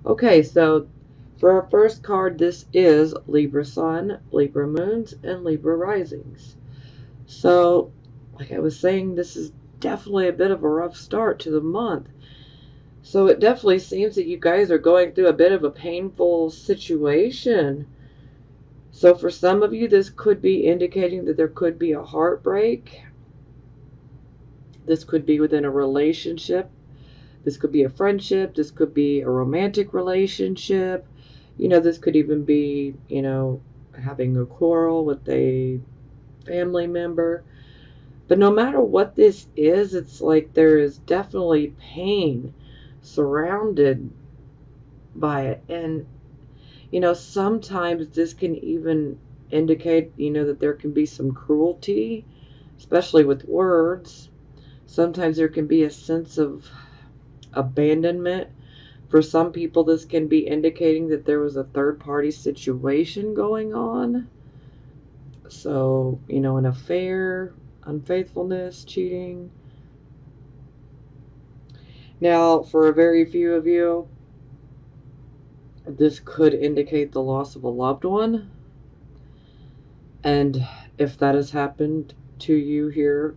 Okay, so for our first card, this is Libra Sun, Libra Moons, and Libra Risings. So, like I was saying, this is definitely a bit of a rough start to the month. So it definitely seems that you guys are going through a bit of a painful situation. So for some of you, this could be indicating that there could be a heartbreak. This could be within a relationship. This could be a friendship. This could be a romantic relationship. This could even be, having a quarrel with a family member. But no matter what this is, it's like there is definitely pain surrounded by it. And, sometimes this can even indicate, that there can be some cruelty, especially with words. Sometimes there can be a sense of abandonment. For some people, this can be indicating that there was a third party situation going on. So, an affair, unfaithfulness, cheating. Now, for a very few of you, this could indicate the loss of a loved one. And if that has happened to you here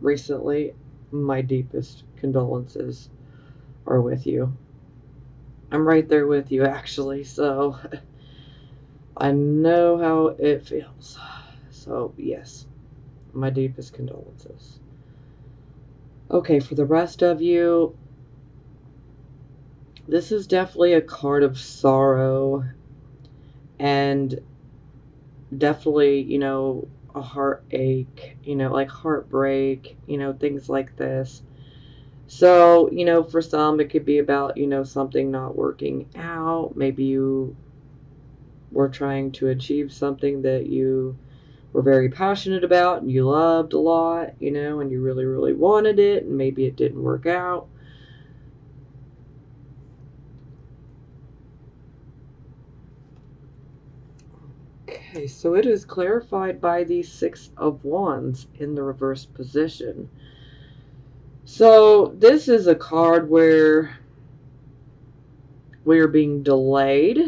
recently, my deepest condolences are with you. I'm right there with you, actually. So I know how it feels. So, yes, my deepest condolences. Okay, for the rest of you, this is definitely a card of sorrow and definitely, a heartache, like heartbreak, things like this. So, for some, it could be about, something not working out. Maybe you were trying to achieve something that you were very passionate about and you loved a lot, and you really, really wanted it, and maybe it didn't work out. Okay, so it is clarified by the Six of Wands in the reverse position. So this is a card where we are being delayed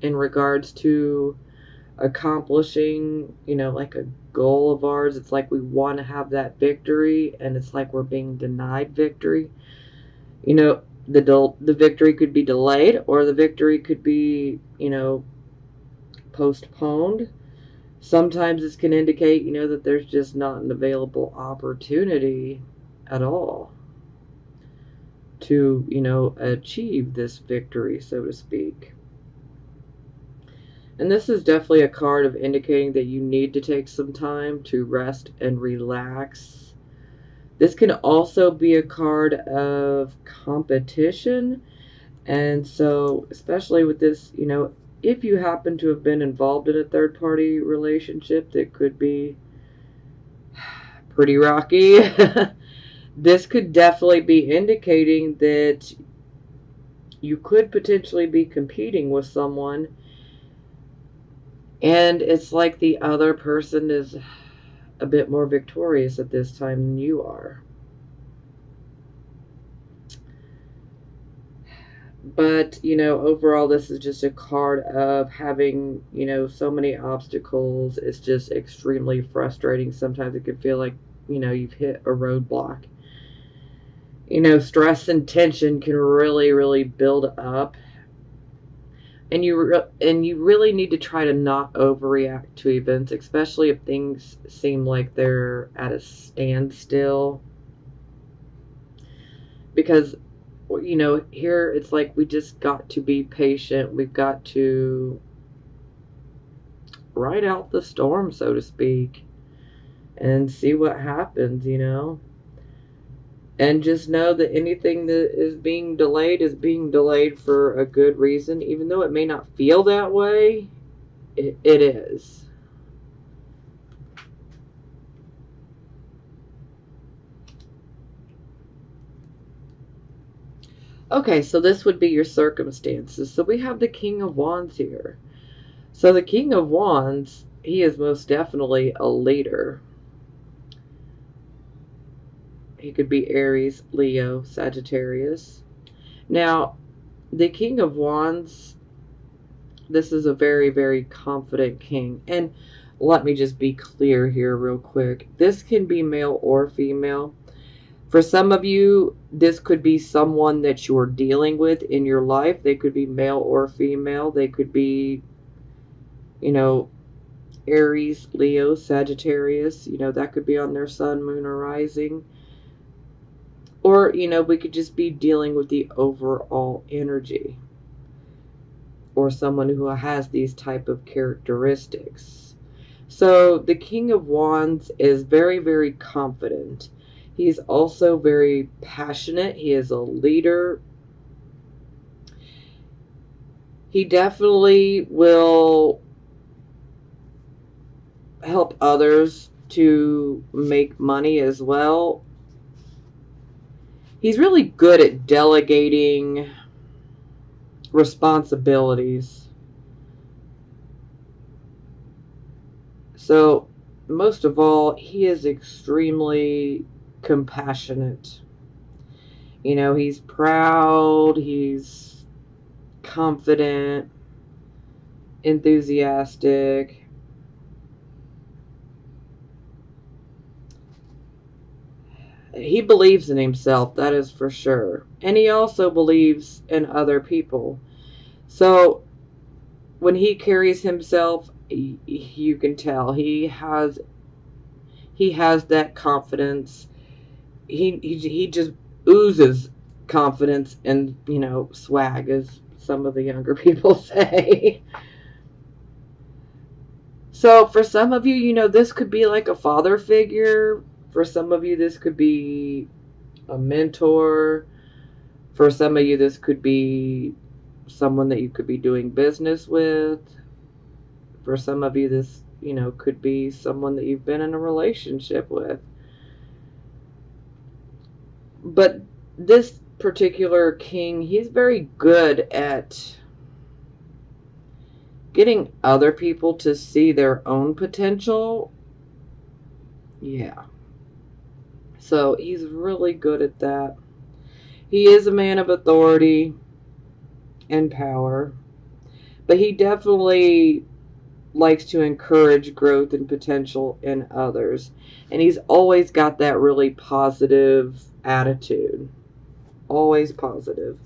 in regards to accomplishing, like a goal of ours. It's like we want to have that victory, and it's like we're being denied victory. The victory could be delayed, or the victory could be, postponed. Sometimes this can indicate, that there's just not an available opportunity at all to, achieve this victory, so to speak. And this is definitely a card of indicating that you need to take some time to rest and relax. This can also be a card of competition. And so, especially with this, if you happen to have been involved in a third party relationship that could be pretty rocky, this could definitely be indicating that you could potentially be competing with someone, and it's like the other person is a bit more victorious at this time than you are. But, overall, this is just a card of having, so many obstacles. It's just extremely frustrating. Sometimes it can feel like, you've hit a roadblock. Stress and tension can really, really build up. And you really need to try to not overreact to events, especially if things seem like they're at a standstill. Because here it's like we just got to be patient. We've got to ride out the storm, so to speak, and see what happens, And just know that anything that is being delayed for a good reason. Even though it may not feel that way, it is. Okay, so this would be your circumstances. So we have the King of Wands here. So the King of Wands, he is most definitely a leader. He could be Aries, Leo, Sagittarius. Now, The King of Wands, this is a very, very confident king. And let me just be clear here real quick. This can be male or female. For some of you, this could be someone that you're dealing with in your life. They could be male or female. They could be, you know, Aries, Leo, Sagittarius. You know, that could be on their sun, moon, or rising. Or, you know, we could just be dealing with the overall energy. Or someone who has these type of characteristics. So the King of Wands is very, very confident. He's also very passionate. He is a leader. He definitely will help others to make money as well. He's really good at delegating responsibilities. So, most of all, he is extremely compassionate. You know, he's proud, he's confident, enthusiastic. He believes in himself, that is for sure. And he also believes in other people. So, when he carries himself, you can tell he has that confidence. He just oozes confidence and, you know, swag, as some of the younger people say. So for some of you, you know, this could be like a father figure. For some of you, this could be a mentor. For some of you, this could be someone that you could be doing business with. For some of you, this, you know, could be someone that you've been in a relationship with. But this particular king, he's very good at getting other people to see their own potential. Yeah. So he's really good at that. He is a man of authority and power, but he definitely likes to encourage growth and potential in others. And he's always got that really positive attitude. Always positive.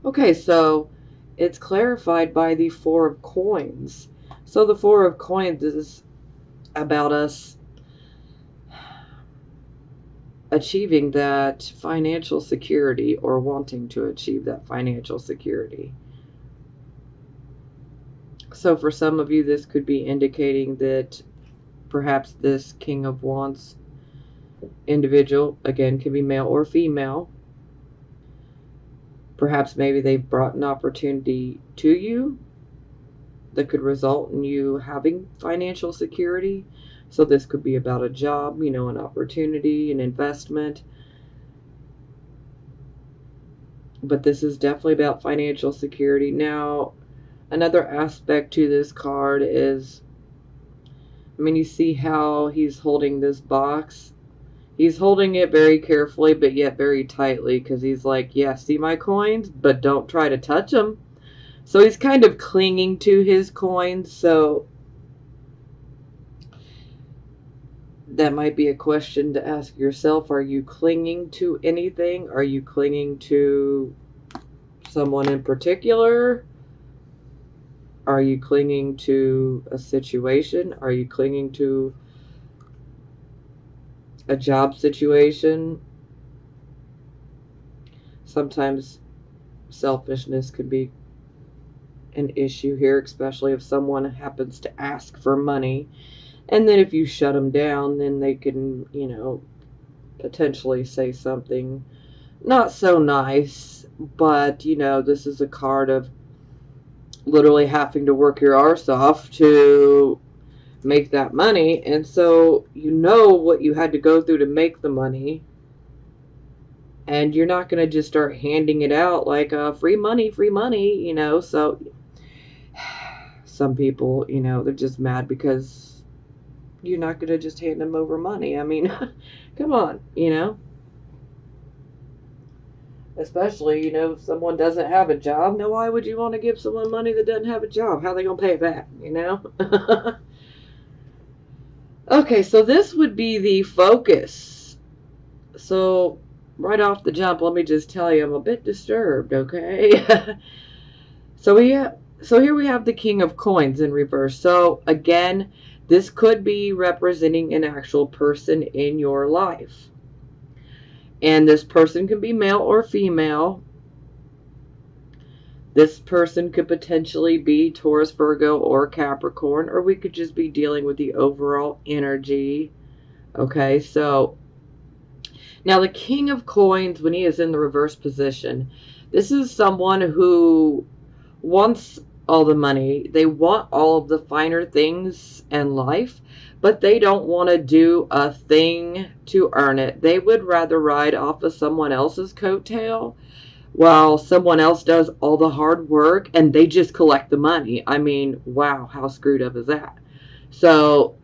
Okay, so it's clarified by the Four of Coins. So the Four of Coins is about us achieving that financial security, or wanting to achieve that financial security. So for some of you, this could be indicating that perhaps this King of Wands individual, again, can be male or female. Perhaps maybe they've brought an opportunity to you that could result in you having financial security. So this could be about a job, you know, an opportunity, an investment. But this is definitely about financial security. Now, another aspect to this card is, I mean, you see how he's holding this box. He's holding it very carefully, but yet very tightly, because he's like, yeah, see my coins, but don't try to touch them. So he's kind of clinging to his coins. So that might be a question to ask yourself. Are you clinging to anything? Are you clinging to someone in particular? Are you clinging to a situation? Are you clinging to a job situation? Sometimes selfishness could be an issue here, especially if someone happens to ask for money. And then if you shut them down, then they can, you know, potentially say something not so nice. But, you know, this is a card of literally having to work your arse off to make that money. And so you know what you had to go through to make the money. And you're not going to just start handing it out like free money, you know. So some people, you know, they're just mad because you're not going to just hand them over money. I mean, come on, you know. Especially, if someone doesn't have a job. Now, why would you want to give someone money that doesn't have a job? How are they going to pay it back, Okay, so this would be the focus. So, right off the jump, let me just tell you, I'm a bit disturbed, okay? So here we have the King of Coins in reverse. So again, this could be representing an actual person in your life. And this person can be male or female. This person could potentially be Taurus, Virgo, or Capricorn, or we could just be dealing with the overall energy. Okay, so now the King of Coins, when he is in the reverse position, this is someone who wants all the money. They want all of the finer things in life, but they don't want to do a thing to earn it. They would rather ride off of someone else's coattail while someone else does all the hard work and they just collect the money. I mean, wow, how screwed up is that? So,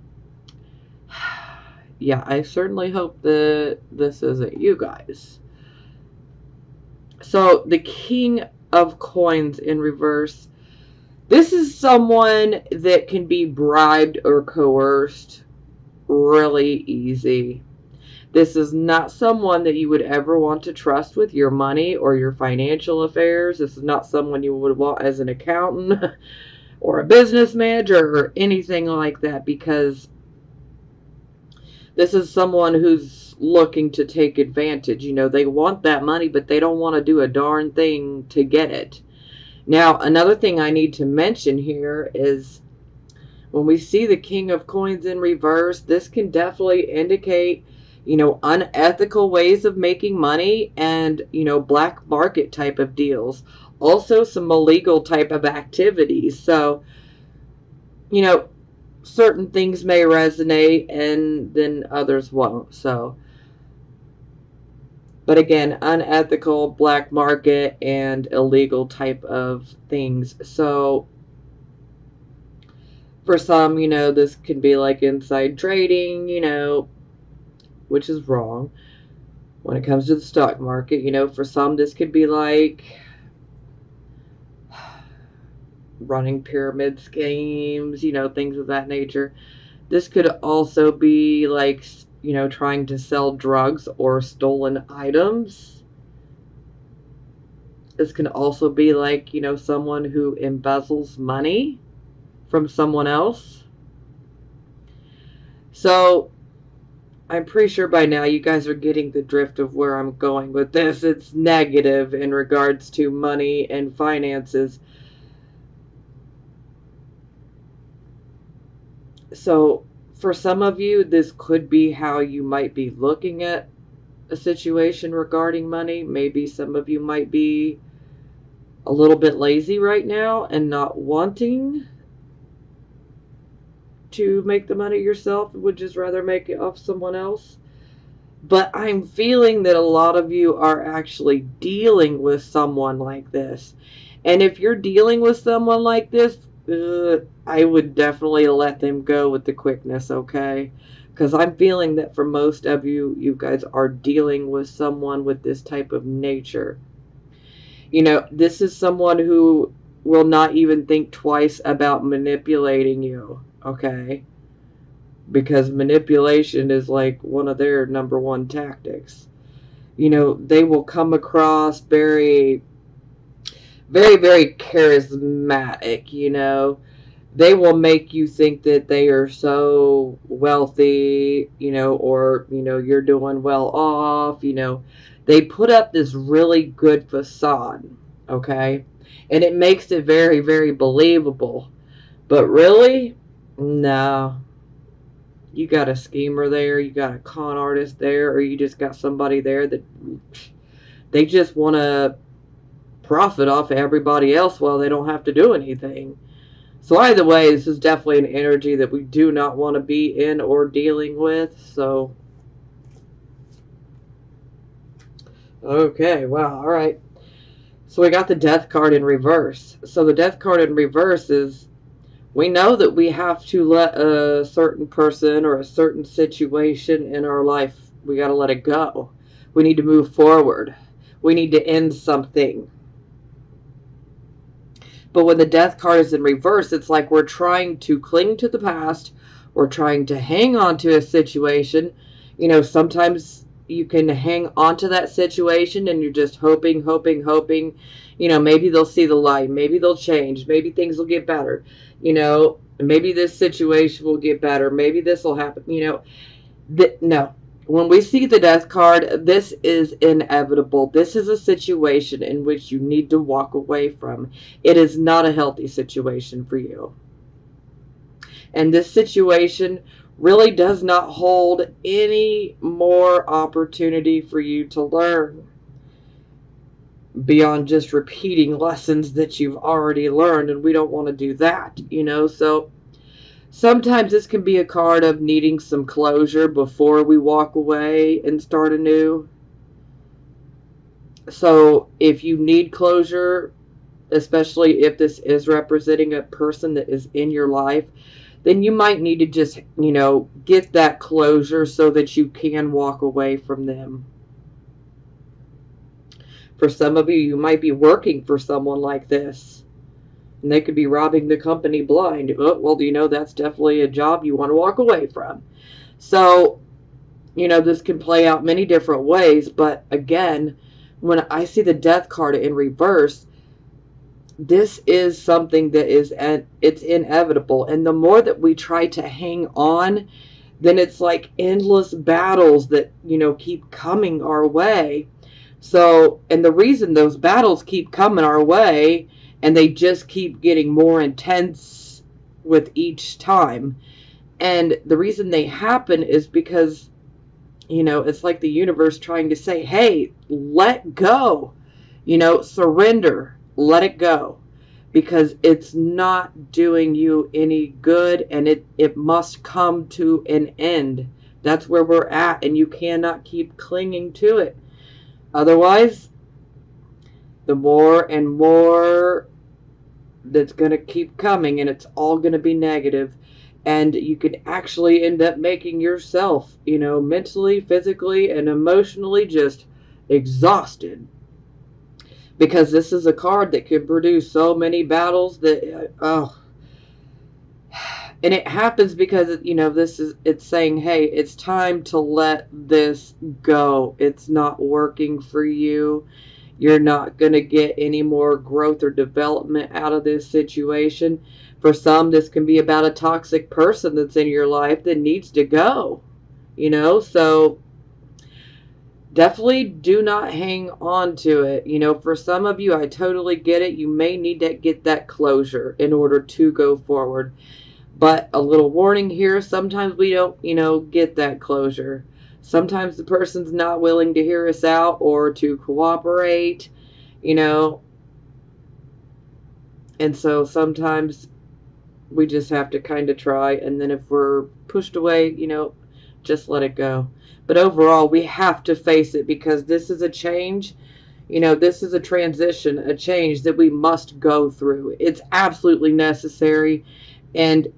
yeah, I certainly hope that this isn't you guys. So, the King of Coins in reverse. This is someone that can be bribed or coerced really easy. This is not someone that you would ever want to trust with your money or your financial affairs. This is not someone you would want as an accountant or a business manager or anything like that, because this is someone who's looking to take advantage. They want that money, but they don't want to do a darn thing to get it. Now, another thing I need to mention here is when we see the King of Coins in reverse, this can definitely indicate, unethical ways of making money and, black market type of deals. Also, some illegal type of activities. So, certain things may resonate and then others won't. So, but again, unethical, black market, and illegal type of things. So, for some, this can be like inside trading, which is wrong when it comes to the stock market. For some, this could be like running pyramid schemes, things of that nature. This could also be like, trying to sell drugs or stolen items. This can also be like, someone who embezzles money from someone else. So, I'm pretty sure by now you guys are getting the drift of where I'm going with this. It's negative in regards to money and finances. So, for some of you, this could be how you might be looking at a situation regarding money. Maybe some of you might be a little bit lazy right now and not wanting to make the money yourself, would just rather make it off someone else. But I'm feeling that a lot of you are actually dealing with someone like this. And if you're dealing with someone like this, I would definitely let them go with the quickness, okay? Because I'm feeling that for most of you, you guys are dealing with someone with this type of nature. This is someone who will not even think twice about manipulating you, okay? Because manipulation is like one of their number one tactics. They will come across very, very, very charismatic, They will make you think that they are so wealthy, or, you're doing well off, They put up this really good facade, okay? And it makes it very, very believable. But really, no. You got a schemer there, you got a con artist there, or you just got somebody there that they just want to profit off of everybody else while they don't have to do anything. So either way, this is definitely an energy that we do not want to be in or dealing with. So, okay, wow, all right. So we got the Death card in reverse. So the Death card in reverse is, we know that we have to let a certain person or a certain situation in our life, we got to let it go. We need to move forward. We need to end something. But when the death card is in reverse, it's like we're trying to cling to the past. We're trying to hang on to a situation. Sometimes you can hang on to that situation and you're just hoping, hoping, hoping. Maybe they'll see the light. Maybe they'll change. Maybe things will get better. Maybe this situation will get better. Maybe this will happen. No. When we see the death card, this is inevitable. This is a situation in which you need to walk away from. It is not a healthy situation for you. And this situation really does not hold any more opportunity for you to learn beyond just repeating lessons that you've already learned. And we don't want to do that, So sometimes this can be a card of needing some closure before we walk away and start anew. So if you need closure, especially if this is representing a person that is in your life, then you might need to just, get that closure so that you can walk away from them. For some of you, you might be working for someone like this. And they could be robbing the company blind. Well, that's definitely a job you want to walk away from. So, this can play out many different ways. But again, when I see the death card in reverse, this is something that it's inevitable. And the more that we try to hang on, then it's like endless battles that, keep coming our way. So, and the reason those battles keep coming our way, and they just keep getting more intense with each time. And the reason they happen is because, it's like the universe trying to say, hey, let go. Surrender. Let it go. Because it's not doing you any good, and it must come to an end. That's where we're at, and you cannot keep clinging to it. Otherwise, the more and more that's going to keep coming, and it's all going to be negative, and you could actually end up making yourself, mentally, physically, and emotionally just exhausted, because this is a card that could produce so many battles that and it happens because it's saying, hey, it's time to let this go. It's not working for you. You're not going to get any more growth or development out of this situation. For some, this can be about a toxic person that's in your life that needs to go. So definitely do not hang on to it. For some of you, I totally get it. You may need to get that closure in order to go forward. But a little warning here, sometimes we don't, get that closure. Sometimes the person's not willing to hear us out or to cooperate, And so sometimes we just have to kind of try. And then if we're pushed away, just let it go. But overall, we have to face it, because this is a change. This is a transition, a change that we must go through. It's absolutely necessary. And,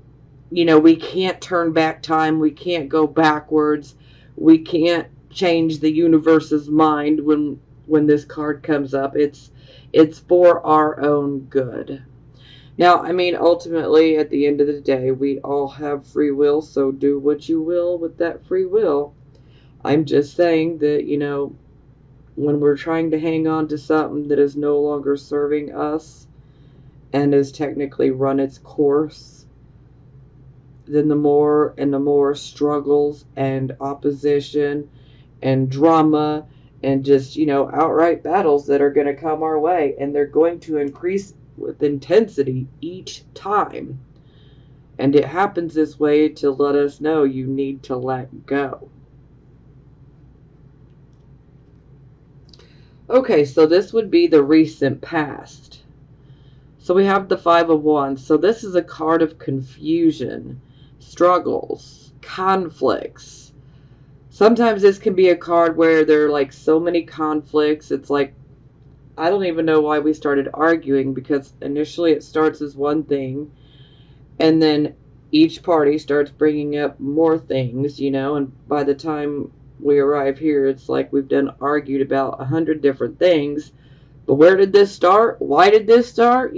we can't turn back time. We can't go backwards. We can't change the universe's mind when this card comes up. It's for our own good. Now, ultimately, at the end of the day, we all have free will, so do what you will with that free will. I'm just saying that, when we're trying to hang on to something that is no longer serving us and has technically run its course, then the more and the more struggles and opposition and drama and just, outright battles that are going to come our way. And they're going to increase with intensity each time. And it happens this way to let us know you need to let go. Okay, so this would be the recent past. So we have the Five of Wands. So this is a card of confusion, struggles, conflicts. Sometimes this can be a card where there are like so many conflicts. It's like, I don't even know why we started arguing, because initially it starts as one thing, and then each party starts bringing up more things, and by the time we arrive here, it's like we've argued about 100 different things. But where did this start? Why did this start?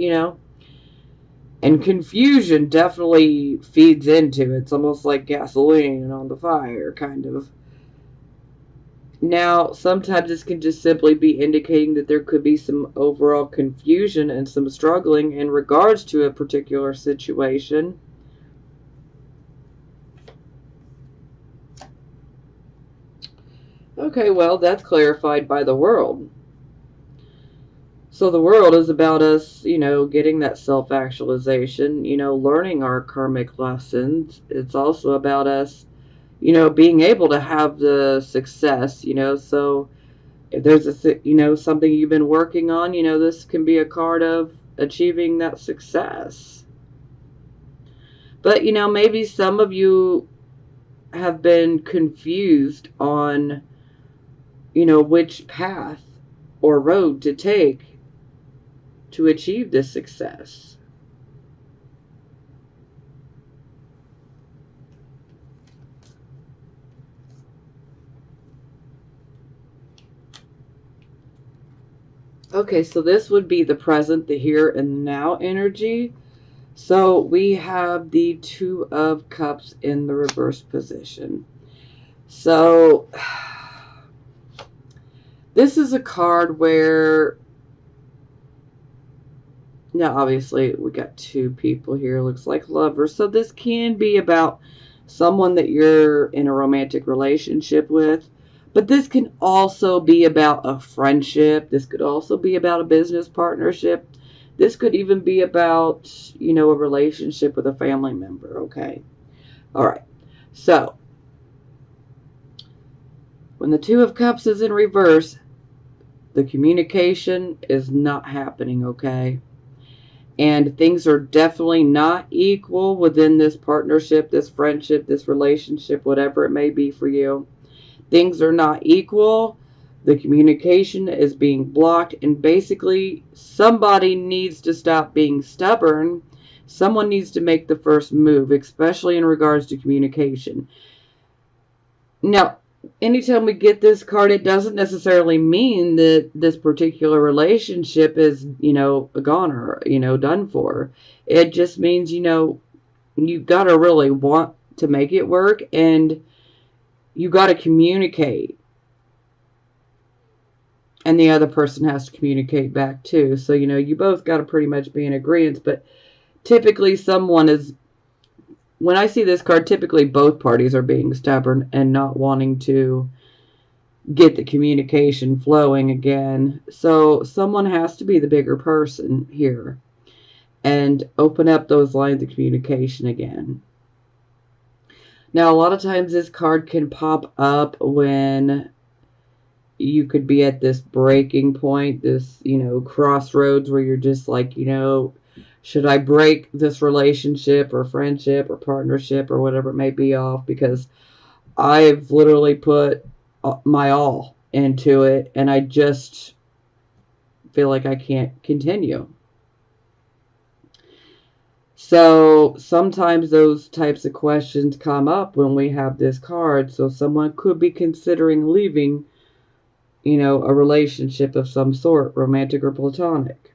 And confusion definitely feeds into it. It's almost like gasoline on the fire, kind of. Now, sometimes this can just simply be indicating that there could be some overall confusion and some struggling in regards to a particular situation. Okay, well, that's clarified by the world. So the world is about us, getting that self-actualization, learning our karmic lessons. It's also about us, being able to have the success, so if there's something you've been working on, this can be a card of achieving that success. But, maybe some of you have been confused on, which path or road to take to achieve this success. Okay, so this would be the present, the here and now energy. So we have the Two of Cups in the reverse position. So this is a card where, now obviously we got two people here, looks like lovers. So this can be about someone that you're in a romantic relationship with. But this can also be about a friendship. This could also be about a business partnership. This could even be about, a relationship with a family member, okay? All right. So, when the Two of Cups is in reverse, the communication is not happening, okay? And things are definitely not equal within this partnership, this friendship, this relationship, whatever it may be for you. Things are not equal. The communication is being blocked, and basically somebody needs to stop being stubborn. Someone needs to make the first move, especially in regards to communication. Now, anytime we get this card, it doesn't necessarily mean that this particular relationship is, a goner, done for. It just means, you've got to really want to make it work, and you got to communicate. And the other person has to communicate back too. So, you both got to pretty much be in agreement. But typically someone is, when I see this card, typically both parties are being stubborn and not wanting to get the communication flowing again. So someone has to be the bigger person here and open up those lines of communication again. Now, a lot of times this card can pop up when you could be at this breaking point, this, crossroads where you're just like, should I break this relationship or friendship or partnership or whatever it may be off, because I've literally put my all into it and I just feel like I can't continue. So sometimes those types of questions come up when we have this card. So someone could be considering leaving, a relationship of some sort, romantic or platonic.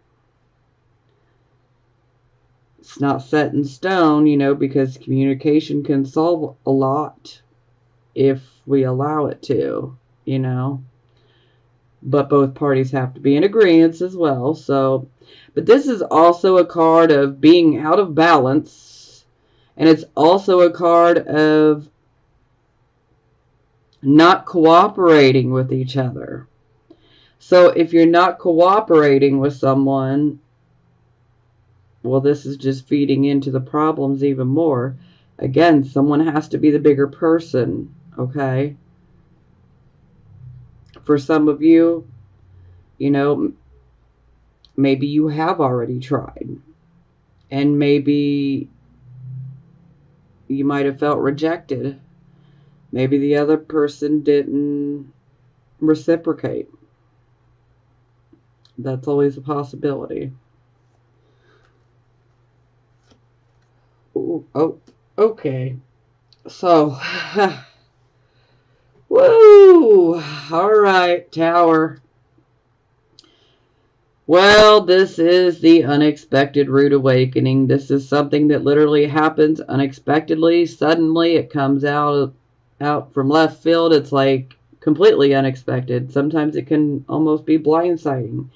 It's not set in stone, because communication can solve a lot if we allow it to, But both parties have to be in agreement as well. So, but this is also a card of being out of balance. And it's also a card of not cooperating with each other. So if you're not cooperating with someone, well, this is just feeding into the problems even more. Again, someone has to be the bigger person, okay? For some of you, maybe you have already tried. And maybe you might have felt rejected. Maybe the other person didn't reciprocate. That's always a possibility. Ooh, oh, okay. So, Woo! All right, Tower. Well, this is the unexpected rude awakening. This is something that literally happens unexpectedly. Suddenly it comes out from left field. It's like completely unexpected. Sometimes it can almost be blindsiding.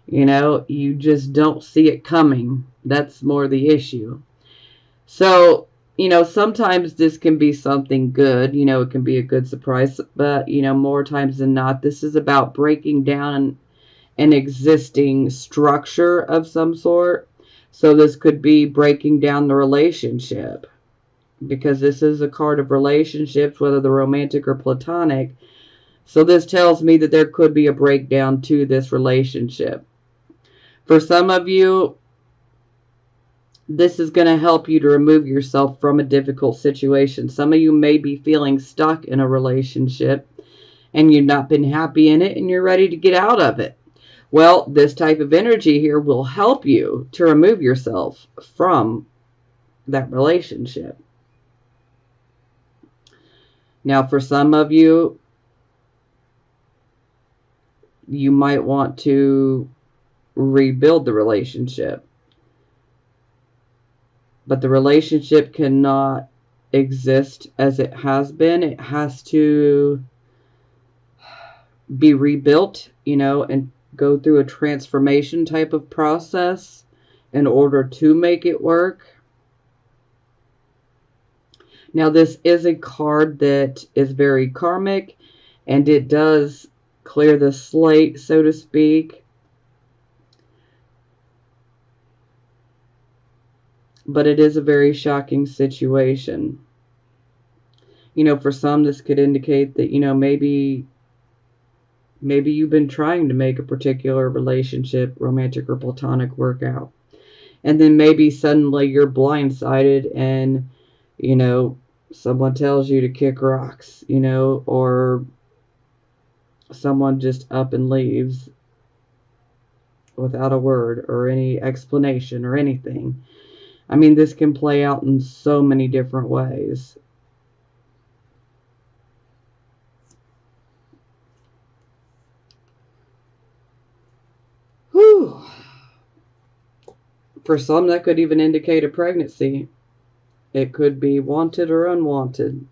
You know, you just don't see it coming. That's more the issue. So, sometimes this can be something good. It can be a good surprise. But, more times than not, this is about breaking down an existing structure of some sort. So this could be breaking down the relationship, because this is a card of relationships, whether they're romantic or platonic. So this tells me that there could be a breakdown to this relationship. For some of you, this is going to help you to remove yourself from a difficult situation. Some of you may be feeling stuck in a relationship and you've not been happy in it and you're ready to get out of it. Well, this type of energy here will help you to remove yourself from that relationship. Now, for some of you, you might want to rebuild the relationship. But the relationship cannot exist as it has been. It has to be rebuilt, and go through a transformation type of process in order to make it work. Now, this is a card that is very karmic, and it does clear the slate, so to speak. But it is a very shocking situation. For some, this could indicate that, maybe you've been trying to make a particular relationship, romantic or platonic, work out. And then maybe suddenly you're blindsided and, someone tells you to kick rocks, or someone just up and leaves without a word or any explanation or anything. I mean, this can play out in so many different ways. Whew. For some, that could even indicate a pregnancy. It could be wanted or unwanted.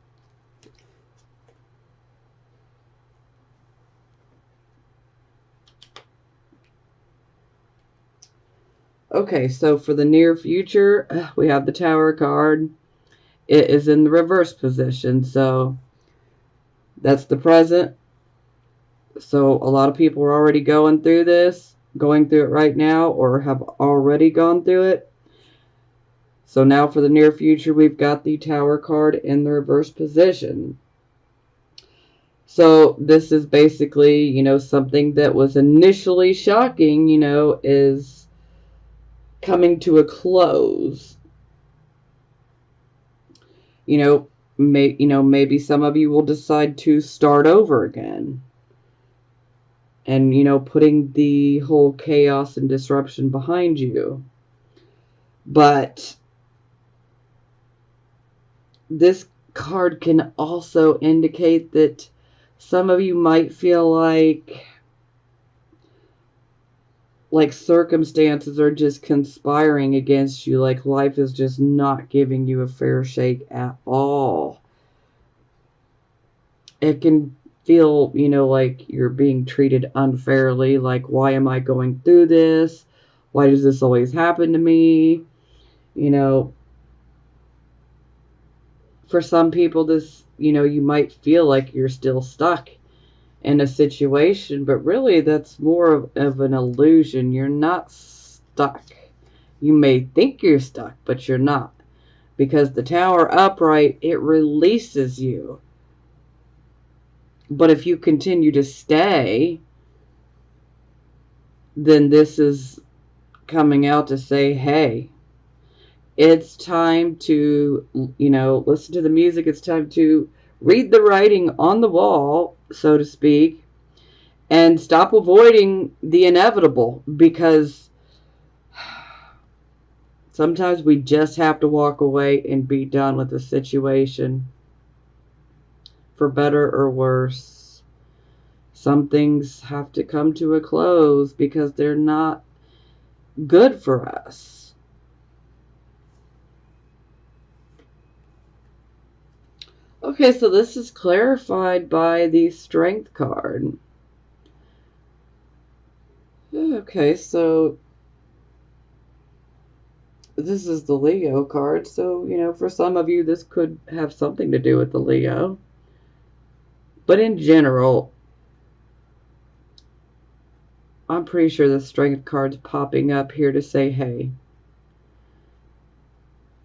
Okay, so for the near future, we have the Tower card. It is in the reverse position, so that's the present. So a lot of people are already going through it right now, or have already gone through it. So now for the near future, we've got the Tower card in the reverse position. So this is basically, something that was initially shocking, is coming to a close. Maybe some of you will decide to start over again. And, putting the whole chaos and disruption behind you. But this card can also indicate that some of you might feel like circumstances are just conspiring against you, like life is just not giving you a fair shake at all. It can feel, like you're being treated unfairly, like, why am I going through this? Why does this always happen to me? For some people, this, you might feel like you're still stuck in a situation, but really that's more of an illusion. You're not stuck. You may think you're stuck, but you're not. Because the Tower upright, it releases you. But if you continue to stay, then this is coming out to say, hey, it's time to, listen to the music. It's time to read the writing on the wall, so to speak, and stop avoiding the inevitable, because sometimes we just have to walk away and be done with the situation. for better or worse. Some things have to come to a close because they're not good for us. Okay, so this is clarified by the Strength card. Okay, so this is the Leo card. So, for some of you, this could have something to do with the Leo. But in general, I'm pretty sure the Strength card's popping up here to say, hey,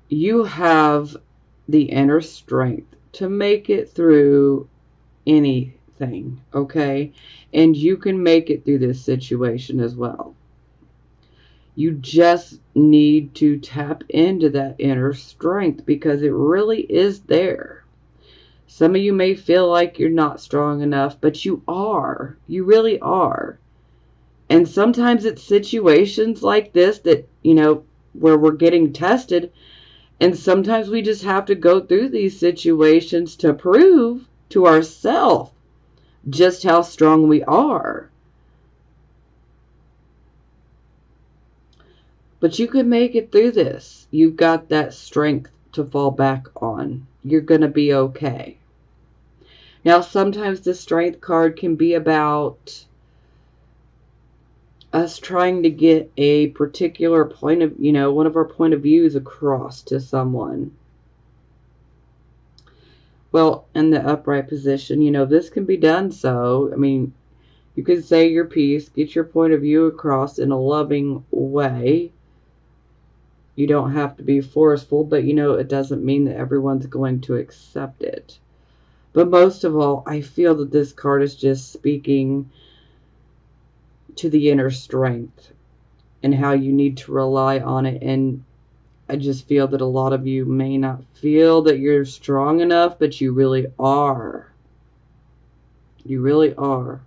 you have the inner strength to make it through anything, okay? And you can make it through this situation as well. You just need to tap into that inner strength because it really is there. Some of you may feel like you're not strong enough, but you are. You really are. And sometimes it's situations like this that, where we're getting tested. And sometimes we just have to go through these situations to prove to ourselves just how strong we are. But you can make it through this. You've got that strength to fall back on. You're going to be okay. Now, sometimes the Strength card can be about us trying to get a particular point of, one of our point of views across to someone. Well, in the upright position, this can be done so. I mean, you can say your piece, get your point of view across in a loving way. You don't have to be forceful, but it doesn't mean that everyone's going to accept it. But most of all, I feel that this card is just speaking to the inner strength and how you need to rely on it. And I just feel that a lot of you may not feel that you're strong enough, but you really are. You really are.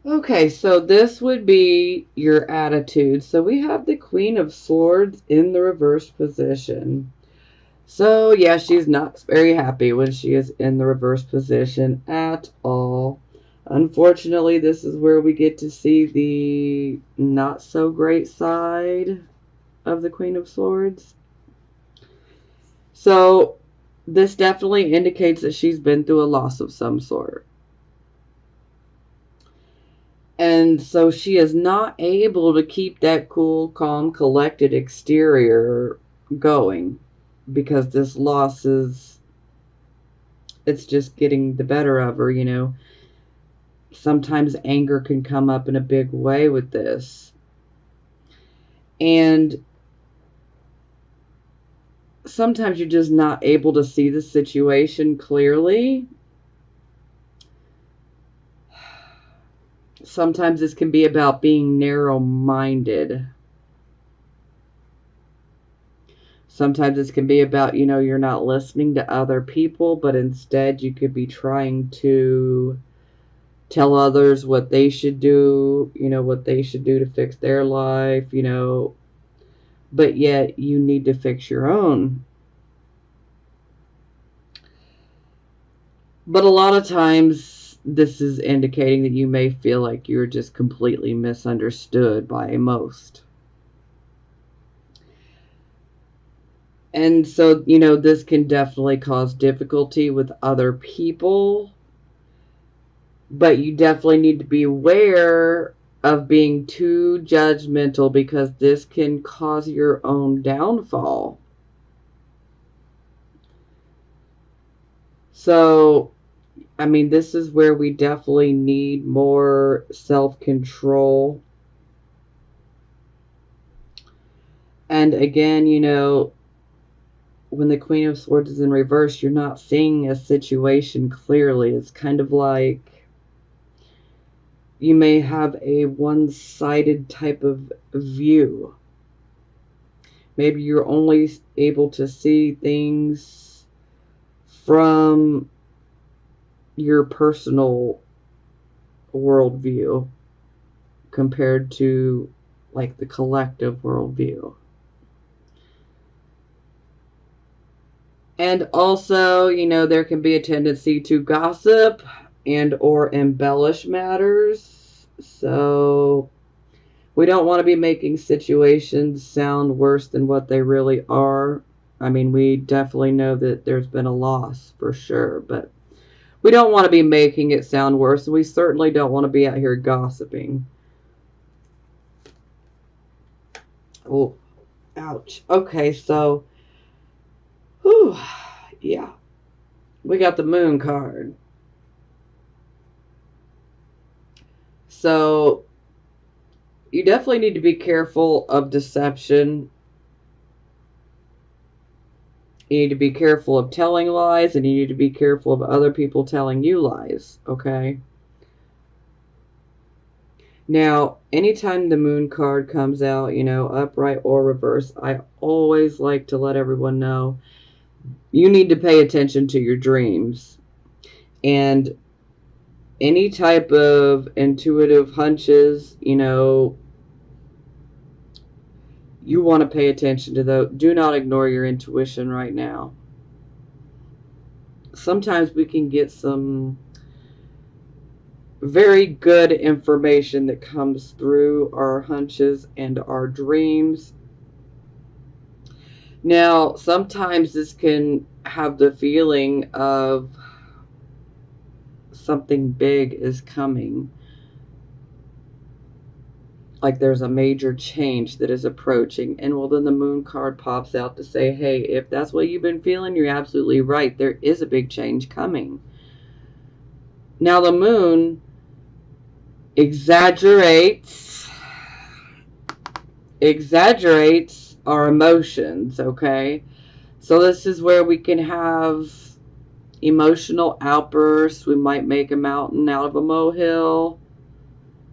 Okay, so this would be your attitude. So we have the Queen of Swords in the reverse position. So yeah, she's not very happy when she is in the reverse position at all. Unfortunately, this is where we get to see the not so great side of the Queen of Swords. So this definitely indicates that she's been through a loss of some sort. And so she is not able to keep that cool, calm, collected exterior going because this loss it's just getting the better of her, Sometimes anger can come up in a big way with this. And sometimes you're just not able to see the situation clearly. Sometimes this can be about being narrow-minded. Sometimes this can be about, you're not listening to other people, but instead you could be trying to tell others what they should do, what they should do to fix their life, but yet you need to fix your own. But a lot of times this is indicating that you may feel like you're just completely misunderstood by most. And so, this can definitely cause difficulty with other people. But you definitely need to be aware of being too judgmental because this can cause your own downfall. So, I mean, this is where we definitely need more self-control. And again, when the Queen of Swords is in reverse, you're not seeing a situation clearly. It's kind of like you may have a one-sided type of view. Maybe you're only able to see things from your personal worldview compared to like the collective worldview. And also, you know, there can be a tendency to gossip and or embellish matters. So we don't want to be making situations sound worse than what they really are. I mean, we definitely know that there's been a loss for sure, but we don't want to be making it sound worse. And we certainly don't want to be out here gossiping. Oh, ouch. Okay, so, whew, yeah, we got the moon card. So, you definitely need to be careful of deception. You need to be careful of telling lies, and you need to be careful of other people telling you lies, okay? Now, anytime the moon card comes out, you know, upright or reverse, I always like to let everyone know you need to pay attention to your dreams. And any type of intuitive hunches, you know, you want to pay attention to those. Do not ignore your intuition right now. Sometimes we can get some very good information that comes through our hunches and our dreams. Now, sometimes this can have the feeling of something big is coming. Like there's a major change that is approaching. And well, then the moon card pops out to say, hey, if that's what you've been feeling, you're absolutely right. There is a big change coming. Now, the moon exaggerates our emotions, okay? So this is where we can have emotional outbursts. We might make a mountain out of a molehill.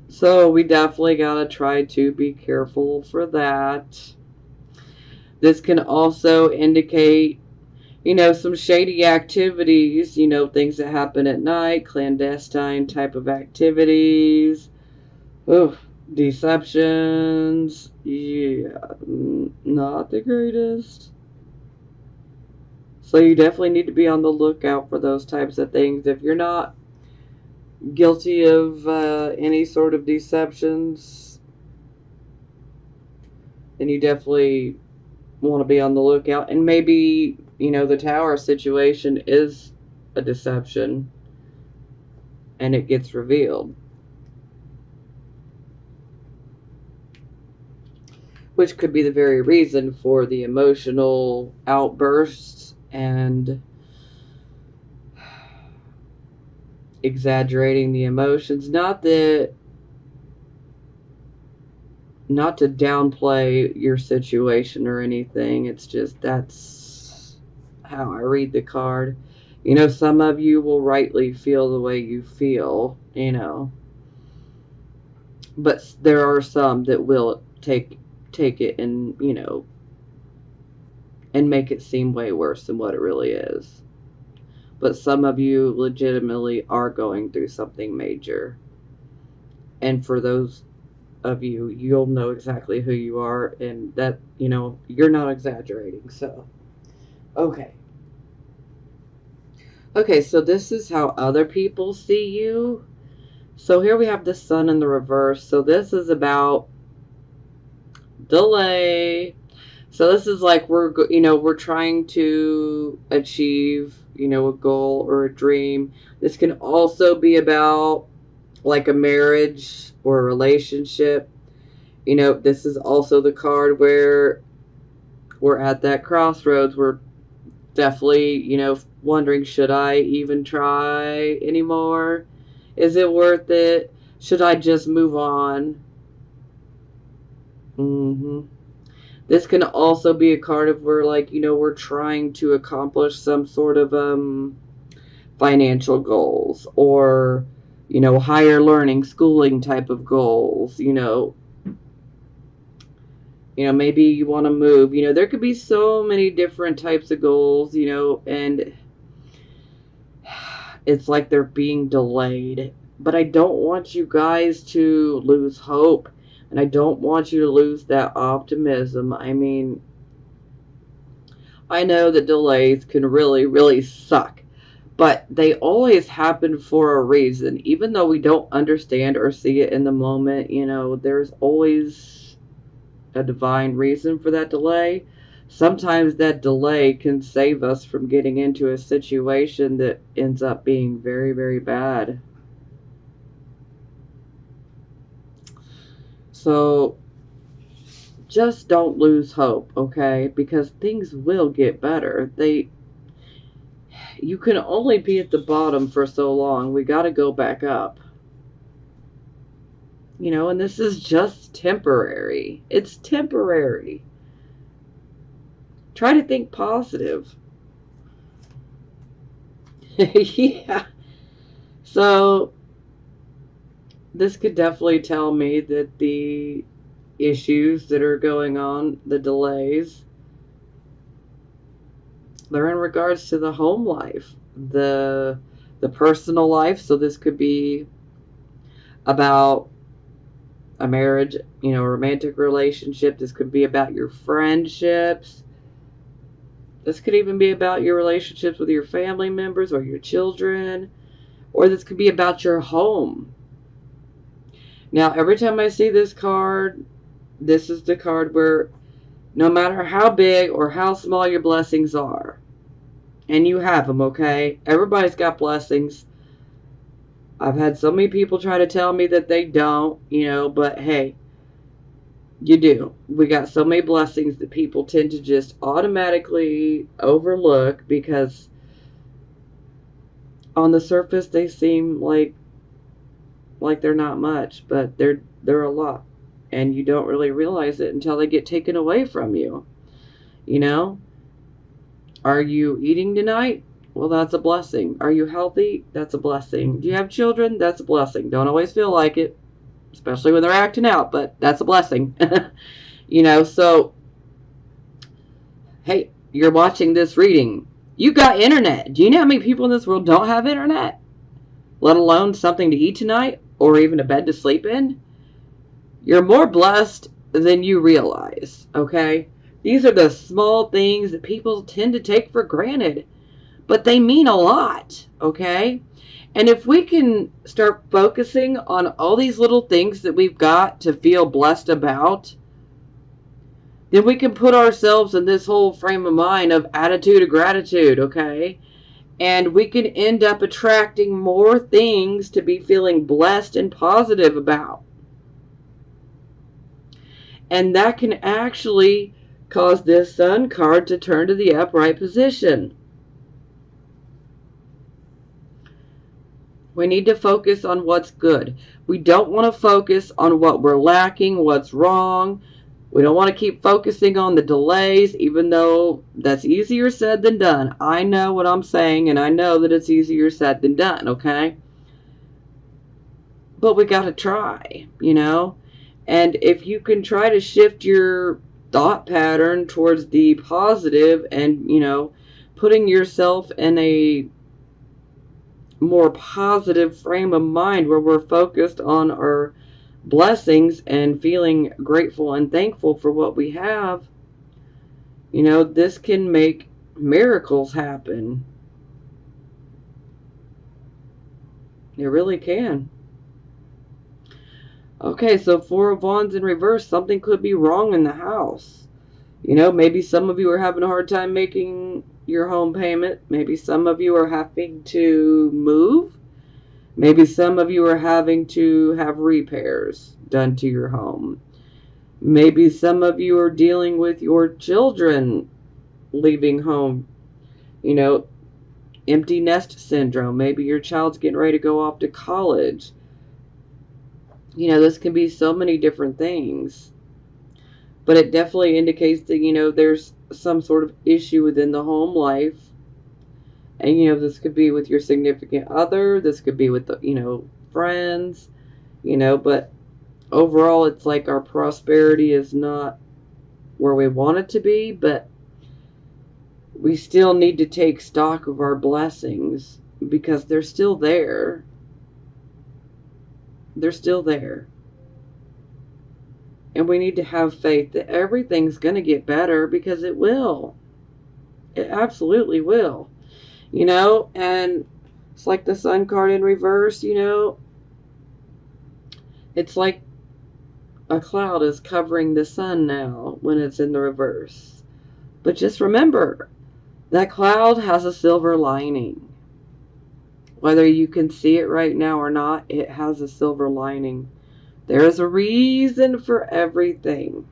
So we definitely got to try to be careful for that. This can also indicate, you know, some shady activities, you know, things that happen at night, clandestine type of activities. Oof, deceptions. Yeah, not the greatest. So you definitely need to be on the lookout for those types of things. If you're not guilty of any sort of deceptions, then you definitely want to be on the lookout. And maybe, you know, the tower situation is a deception and it gets revealed, which could be the very reason for the emotional outbursts and exaggerating the emotions. Not to downplay your situation or anything. It's just that's how I read the card. You know, some of you will rightly feel the way you feel, you know. But there are some that will take it and, you know, and make it seem way worse than what it really is. But some of you legitimately are going through something major. And for those of you, you'll know exactly who you are, and that, you know, you're not exaggerating. So, okay. Okay, so this is how other people see you. So here we have the sun in the reverse. So this is about delay. So this is like we're trying to achieve, you know, a goal or a dream. This can also be about like a marriage or a relationship. You know, this is also the card where we're at that crossroads. We're definitely, you know, wondering, should I even try anymore? Is it worth it? Should I just move on? This can also be a card of where, like, you know, we're trying to accomplish some sort of financial goals or, you know, higher learning, schooling type of goals, you know. You know, maybe you want to move. You know, there could be so many different types of goals, you know, and it's like they're being delayed. But I don't want you guys to lose hope. And I don't want you to lose that optimism. I mean, I know that delays can really, really suck, but they always happen for a reason. Even though we don't understand or see it in the moment, there's always a divine reason for that delay. Sometimes that delay can save us from getting into a situation that ends up being very, very bad. So just don't lose hope, okay? Because things will get better. You can only be at the bottom for so long. We got to go back up. And this is just temporary. It's temporary. Try to think positive. Yeah. So this could definitely tell me that the issues that are going on, the delays, they're in regards to the home life, the personal life. So this could be about a marriage, a romantic relationship. This could be about your friendships. This could even be about your relationships with your family members or your children. Or this could be about your home. Now, every time I see this card, this is the card where no matter how big or how small your blessings are, and you have them, okay? Everybody's got blessings. I've had so many people try to tell me that they don't, but hey, you do. We got so many blessings that people tend to just automatically overlook because on the surface they seem like they're not much, but they're a lot. And you don't really realize it until they get taken away from you. Are you eating tonight? Well, that's a blessing. Are you healthy? That's a blessing. Do you have children? That's a blessing. Don't always feel like it, especially when they're acting out, but that's a blessing. So, hey, you're watching this reading. You got internet. Do you know how many people in this world don't have internet? Let alone something to eat tonight or even a bed to sleep in? You're more blessed than you realize, okay? These are the small things that people tend to take for granted, but they mean a lot, okay? And if we can start focusing on all these little things that we've got to feel blessed about, then we can put ourselves in this whole frame of mind of attitude of gratitude, okay? And we can end up attracting more things to be feeling blessed and positive about. And that can actually cause this Sun card to turn to the upright position. We need to focus on what's good. We don't want to focus on what we're lacking, what's wrong. We don't want to keep focusing on the delays, even though that's easier said than done. I know what I'm saying, and I know that it's easier said than done, okay? But we got to try, And if you can try to shift your thought pattern towards the positive and, putting yourself in a more positive frame of mind where we're focused on our blessings and feeling grateful and thankful for what we have, this can make miracles happen. It really can. Okay, so Four of Wands in reverse, something could be wrong in the house. Maybe some of you are having a hard time making your home payment. Maybe some of you are having to move. Maybe some of you are having to have repairs done to your home. Maybe some of you are dealing with your children leaving home. Empty nest syndrome. Maybe your child's getting ready to go off to college. This can be so many different things. But it definitely indicates that, there's some sort of issue within the home life. And, this could be with your significant other. This could be with, friends. But overall, it's like our prosperity is not where we want it to be. But we still need to take stock of our blessings because they're still there. They're still there. And we need to have faith that everything's going to get better, because it will. It absolutely will. And it's like the Sun card in reverse, it's like a cloud is covering the sun now when it's in the reverse. But just remember, that cloud has a silver lining. Whether you can see it right now or not, it has a silver lining. There is a reason for everything.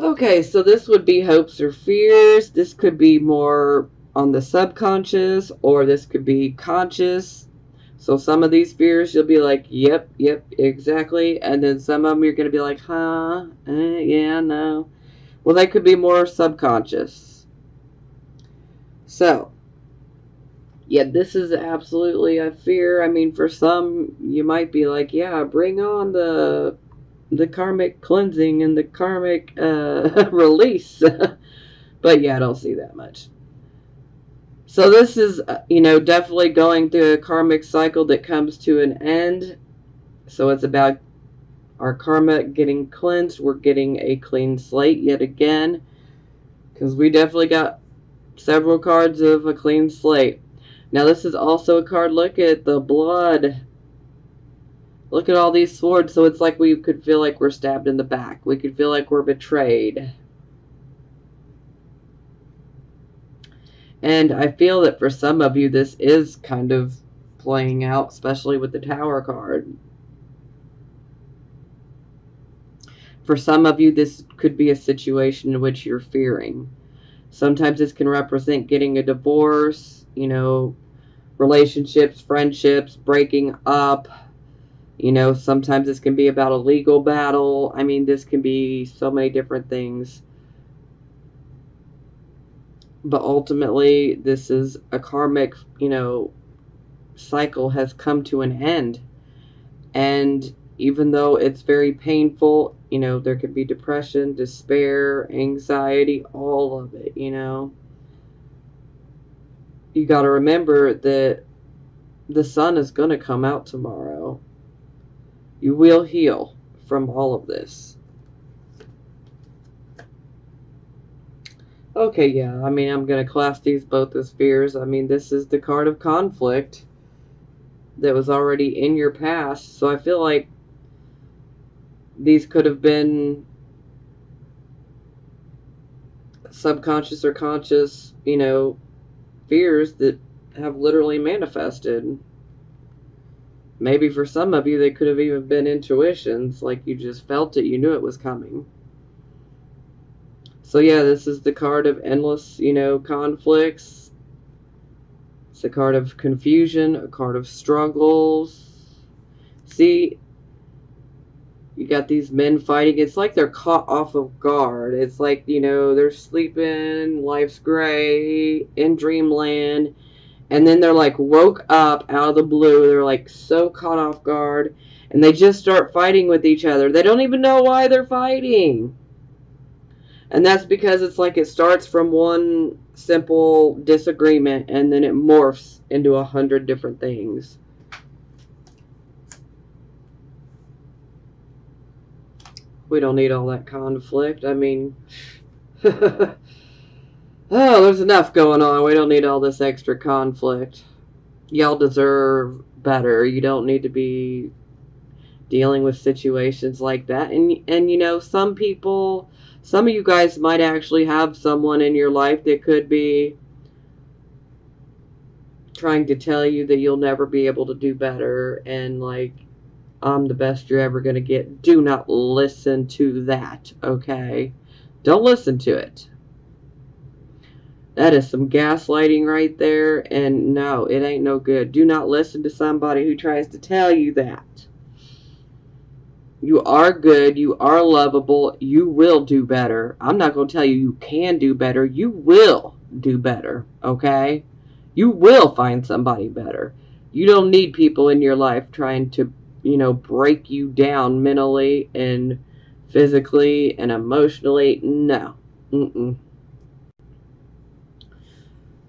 Okay, so this would be hopes or fears. This could be more on the subconscious, or this could be conscious. So some of these fears, you'll be like, yep, exactly. And then some of them you're going to be like, yeah, no. Well, they could be more subconscious. So, yeah, this is absolutely a fear. I mean, for some, you might be like, yeah, bring on the karmic cleansing and the karmic release. But yeah, I don't see that much. So this is, definitely going through a karmic cycle that comes to an end. So it's about our karma getting cleansed. We're getting a clean slate yet again, because we definitely got several cards of a clean slate. Now this is also a card, look at the blood. Look at all these swords. So it's like we could feel like we're stabbed in the back. We could feel like we're betrayed. And I feel that for some of you, this is kind of playing out, especially with the Tower card. For some of you, this could be a situation in which you're fearing. Sometimes this can represent getting a divorce, relationships, friendships, breaking up. Sometimes this can be about a legal battle. I mean, this can be so many different things. But ultimately, this is a karmic, cycle has come to an end. And even though it's very painful, there could be depression, despair, anxiety, all of it, You got to remember that the sun is going to come out tomorrow. You will heal from all of this. Okay, yeah, I mean, I'm going to class these both as fears. I mean, this is the card of conflict that was already in your past. So I feel like these could have been subconscious or conscious, fears that have literally manifested. Maybe for some of you, they could have even been intuitions, like you just felt it, you knew it was coming. So yeah, this is the card of endless, conflicts. It's a card of confusion, a card of struggles. See, you got these men fighting. It's like they're caught off of guard. It's like, they're sleeping, life's great, in dreamland. And then they're like woke up out of the blue. They're like so caught off guard. And they just start fighting with each other. They don't even know why they're fighting. And that's because it's like it starts from one simple disagreement and then it morphs into 100 different things. We don't need all that conflict. I mean, oh, there's enough going on. We don't need all this extra conflict. Y'all deserve better. You don't need to be dealing with situations like that. And some people, some of you guys might actually have someone in your life that could be trying to tell you that you'll never be able to do better, and like, I'm the best you're ever going to get. Do not listen to that, okay? Don't listen to it. That is some gaslighting right there, and no, it ain't no good. Do not listen to somebody who tries to tell you that. You are good. You are lovable. You will do better. I'm not going to tell you you can do better. You will do better, okay? You will find somebody better. You don't need people in your life trying to, break you down mentally and physically and emotionally. No.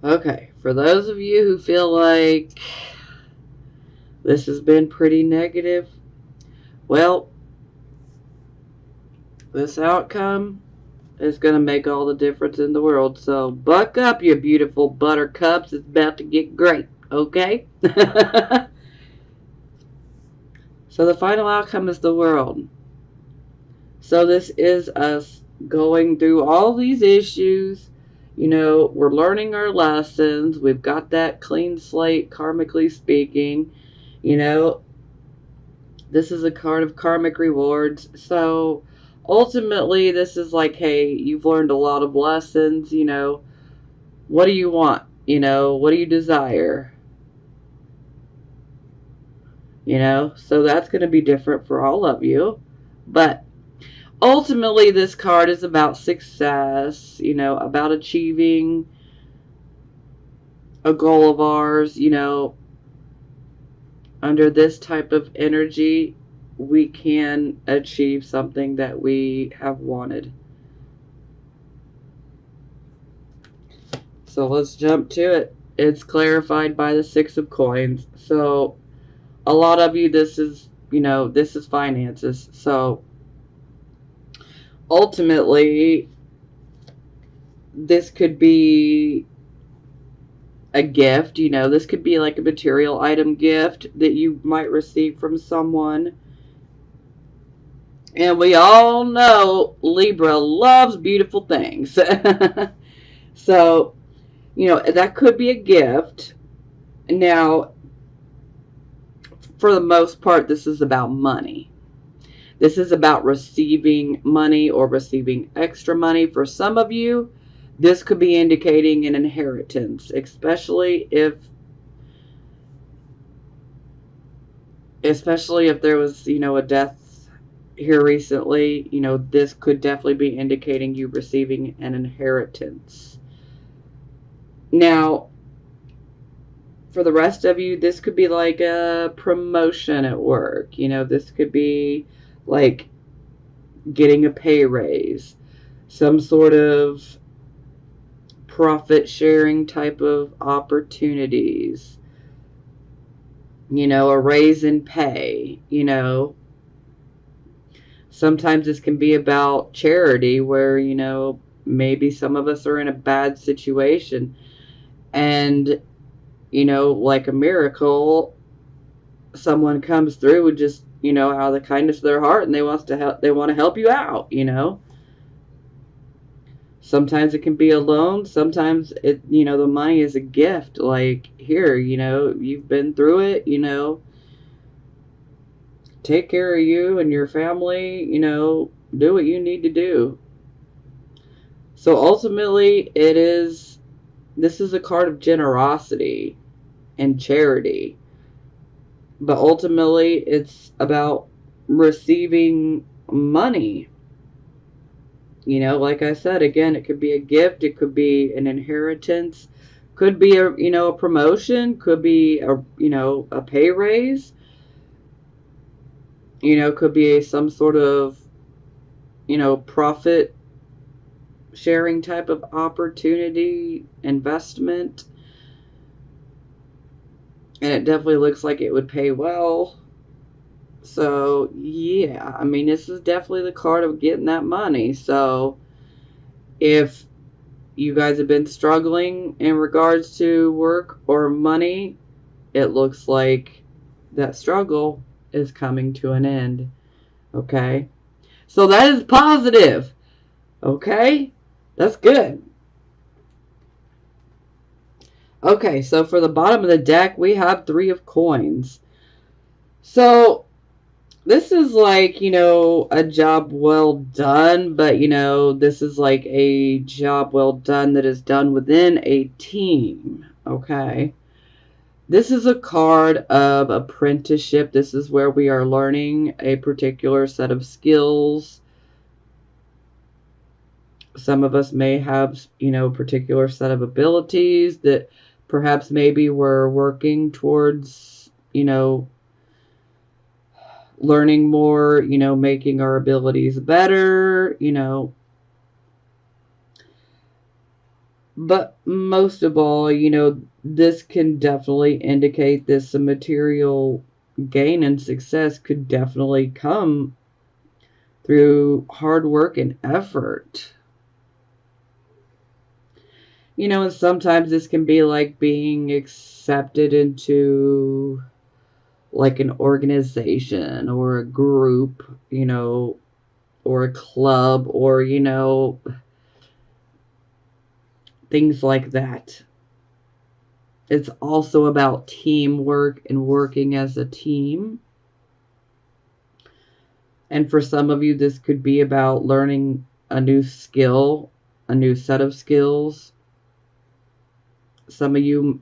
Okay, for those of you who feel like this has been pretty negative, well, this outcome is going to make all the difference in the world. So buck up, you beautiful buttercups. It's about to get great, okay? So the final outcome is the world. So this is us going through all these issues. You know, we're learning our lessons. We've got that clean slate, karmically speaking. You know, this is a card of karmic rewards. So ultimately, this is like, hey, you've learned a lot of lessons. You know, what do you want? You know, what do you desire? You know, so that's going to be different for all of you. But ultimately, this card is about success, you know, about achieving a goal of ours. You know, under this type of energy, we can achieve something that we have wanted. So let's jump to it. It's clarified by the Six of Coins. So a lot of you, this is, you know, this is finances. So ultimately, this could be a gift. You know, this could be like a material item gift that you might receive from someone. And we all know Libra loves beautiful things. So, you know, that could be a gift. Now, for the most part, this is about money. This is about receiving money or receiving extra money. For some of you, this could be indicating an inheritance, especially if there was, you know, a death here recently. You know, this could definitely be indicating you receiving an inheritance. Now, for the rest of you, this could be like a promotion at work. You know, this could be like getting a pay raise, some sort of profit sharing type of opportunities, you know, a raise in pay. You know, sometimes this can be about charity where, you know, maybe some of us are in a bad situation and, you know, like a miracle, someone comes through with just, you know, out of the kindness of their heart, and they want to help you out. You know, sometimes it can be a loan, sometimes it, you know, the money is a gift, like, here, you know, you've been through it, you know, take care of you and your family, you know, do what you need to do. So ultimately, this is a card of generosity and charity. But ultimately, it's about receiving money. You know, like I said, again, it could be a gift, it could be an inheritance, could be a, you know, a promotion, could be a, you know, a pay raise, you know, could be some sort of, you know, profit sharing type of opportunity, investment. And it definitely looks like it would pay well. So, yeah, I mean, this is definitely the card of getting that money. So, if you guys have been struggling in regards to work or money, it looks like that struggle is coming to an end. Okay? So, that is positive. Okay? That's good. Okay, so for the bottom of the deck, we have Three of Coins. So, this is like, you know, a job well done, but, you know, this is like a job well done that is done within a team, okay? This is a card of apprenticeship. This is where we are learning a particular set of skills. Some of us may have, you know, a particular set of abilities that perhaps maybe we're working towards, you know, learning more, you know, making our abilities better, you know. But most of all, this can definitely indicate that some material gain and success could definitely come through hard work and effort. And sometimes this can be like being accepted into like an organization or a group, or a club, or, things like that. It's also about teamwork and working as a team. And for some of you, this could be about learning a new skill, a new set of skills. Some of you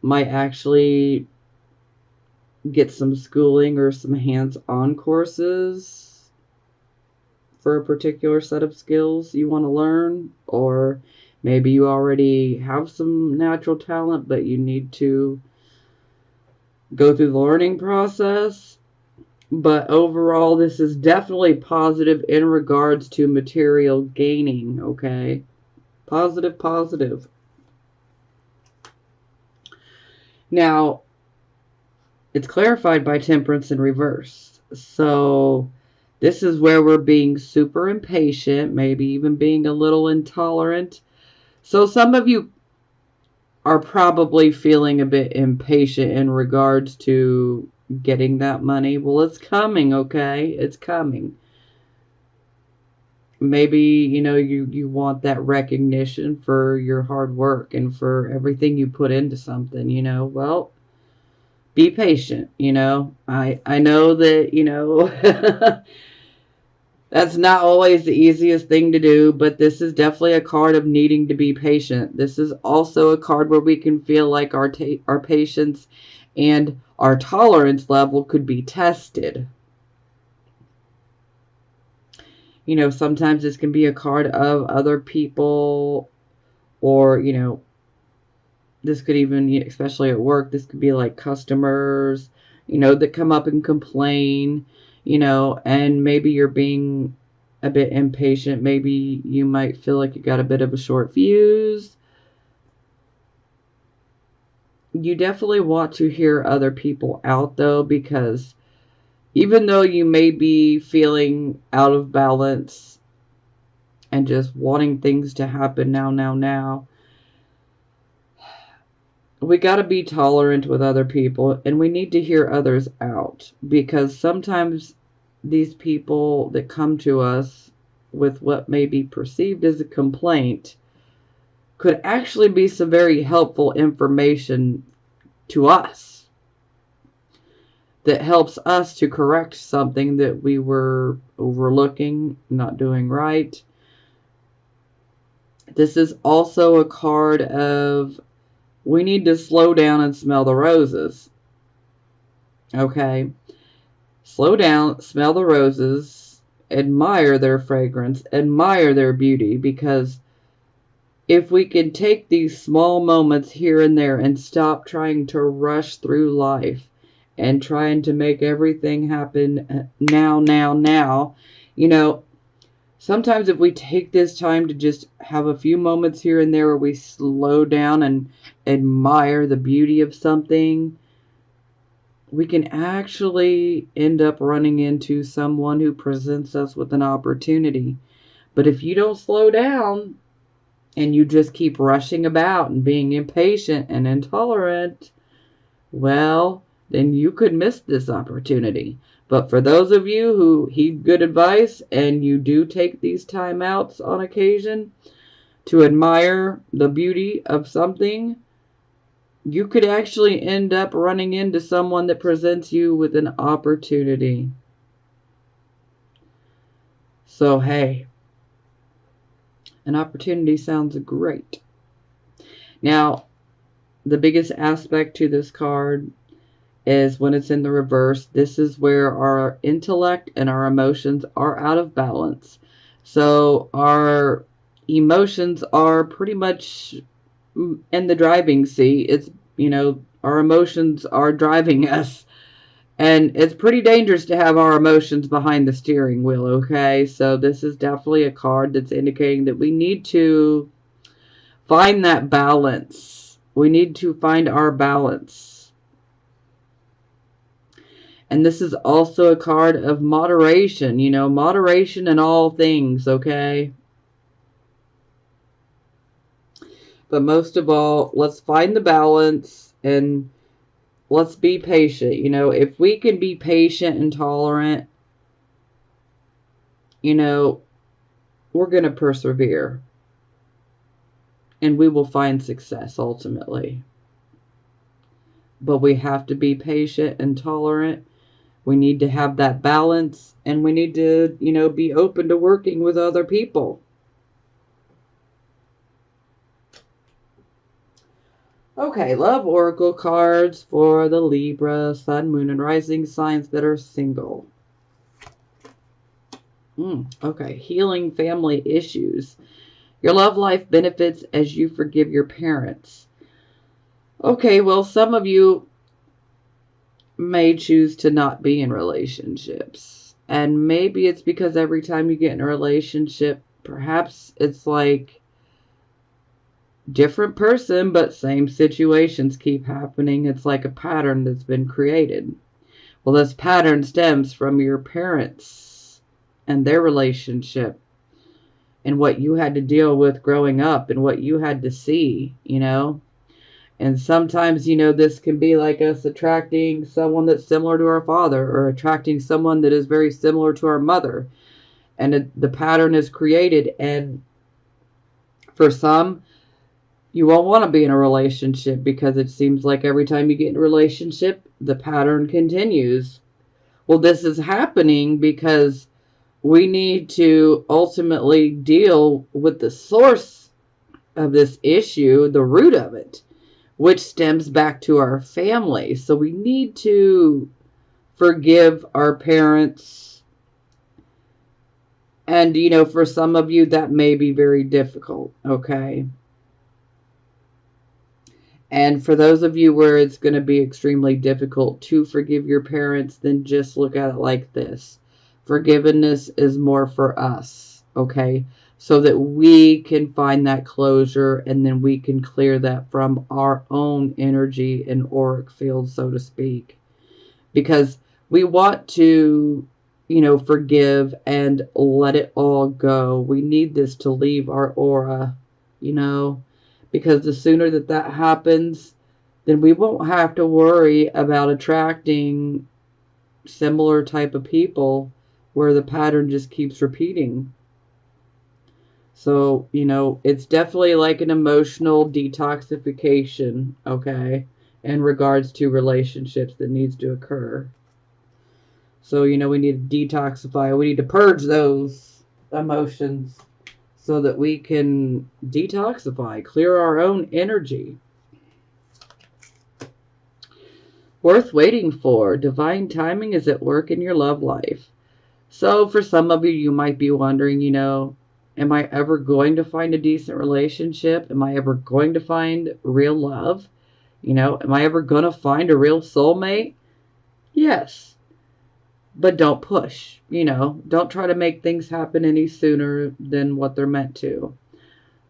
might actually get some schooling or some hands-on courses for a particular set of skills you want to learn, or maybe you already have some natural talent, but you need to go through the learning process. But overall, this is definitely positive in regards to material gaining, okay? Positive, positive. Now, it's clarified by Temperance in reverse. So this is where we're being super impatient, maybe even being a little intolerant. So some of you are probably feeling a bit impatient in regards to getting that money. Well, it's coming, okay? It's coming. Maybe, you want that recognition for your hard work and for everything you put into something, Well, be patient, I know that, that's not always the easiest thing to do, but this is definitely a card of needing to be patient. This is also a card where we can feel like our patience and our tolerance level could be tested. Sometimes this can be a card of other people, or, this could even, especially at work, this could be like customers, that come up and complain, and maybe you're being a bit impatient. Maybe you might feel like you got a bit of a short fuse. You definitely want to hear other people out, though, because even though you may be feeling out of balance and just wanting things to happen now, we got to be tolerant with other people, and we need to hear others out, because sometimes these people that come to us with what may be perceived as a complaint could actually be some very helpful information to us that helps us to correct something that we were overlooking, not doing right. This is also a card of we need to slow down and smell the roses. Okay? Slow down, smell the roses, admire their fragrance, admire their beauty, because if we can take these small moments here and there and stop trying to rush through life and trying to make everything happen now, sometimes if we take this time to just have a few moments here and there where we slow down and admire the beauty of something, we can actually end up running into someone who presents us with an opportunity. But if you don't slow down and you just keep rushing about and being impatient and intolerant, well, then you could miss this opportunity. But for those of you who heed good advice and you do take these timeouts on occasion to admire the beauty of something, you could actually end up running into someone that presents you with an opportunity. So, hey, an opportunity sounds great. Now, the biggest aspect to this card is when it's in the reverse. This is where our intellect and our emotions are out of balance. So our emotions are pretty much in the driving seat. It's, our emotions are driving us. And it's pretty dangerous to have our emotions behind the steering wheel, okay? So this is definitely a card that's indicating that we need to find that balance. We need to find our balance. And this is also a card of moderation, you know, moderation in all things, okay? But most of all, let's find the balance and let's be patient. You know, if we can be patient and tolerant, you know, we're going to persevere. And we will find success ultimately. But we have to be patient and tolerant. We need to have that balance. And we need to, you know, be open to working with other people. Okay, love oracle cards for the Libra, Sun, Moon, and Rising signs that are single. Okay, healing family issues. Your love life benefits as you forgive your parents. Okay, well, some of you may choose to not be in relationships. And maybe it's because every time you get in a relationship, perhaps it's like different person, but same situations keep happening. It's like a pattern that's been created. Well, this pattern stems from your parents and their relationship and what you had to deal with growing up and what you had to see, you know. And sometimes, you know, this can be like us attracting someone that's similar to our father or attracting someone that is very similar to our mother. And the pattern is created. And for some, you won't want to be in a relationship because it seems like every time you get in a relationship, the pattern continues. Well, this is happening because we need to ultimately deal with the source of this issue, the root of it, which stems back to our family. So we need to forgive our parents. And, you know, for some of you, that may be very difficult, okay? And for those of you where it's going to be extremely difficult to forgive your parents, then just look at it like this. Forgiveness is more for us, okay? So that we can find that closure and then we can clear that from our own energy and auric field, so to speak. Because we want to, you know, forgive and let it all go. We need this to leave our aura, you know. Because the sooner that that happens, then we won't have to worry about attracting similar type of people where the pattern just keeps repeating. So, you know, it's definitely like an emotional detoxification, okay, in regards to relationships that needs to occur. So, you know, we need to detoxify. We need to purge those emotions so that we can detoxify, clear our own energy. Worth waiting for. Divine timing is at work in your love life. So for some of you, you might be wondering, you know, am I ever going to find a decent relationship? Am I ever going to find real love? You know, am I ever going to find a real soulmate? Yes. But don't push, you know. Don't try to make things happen any sooner than what they're meant to.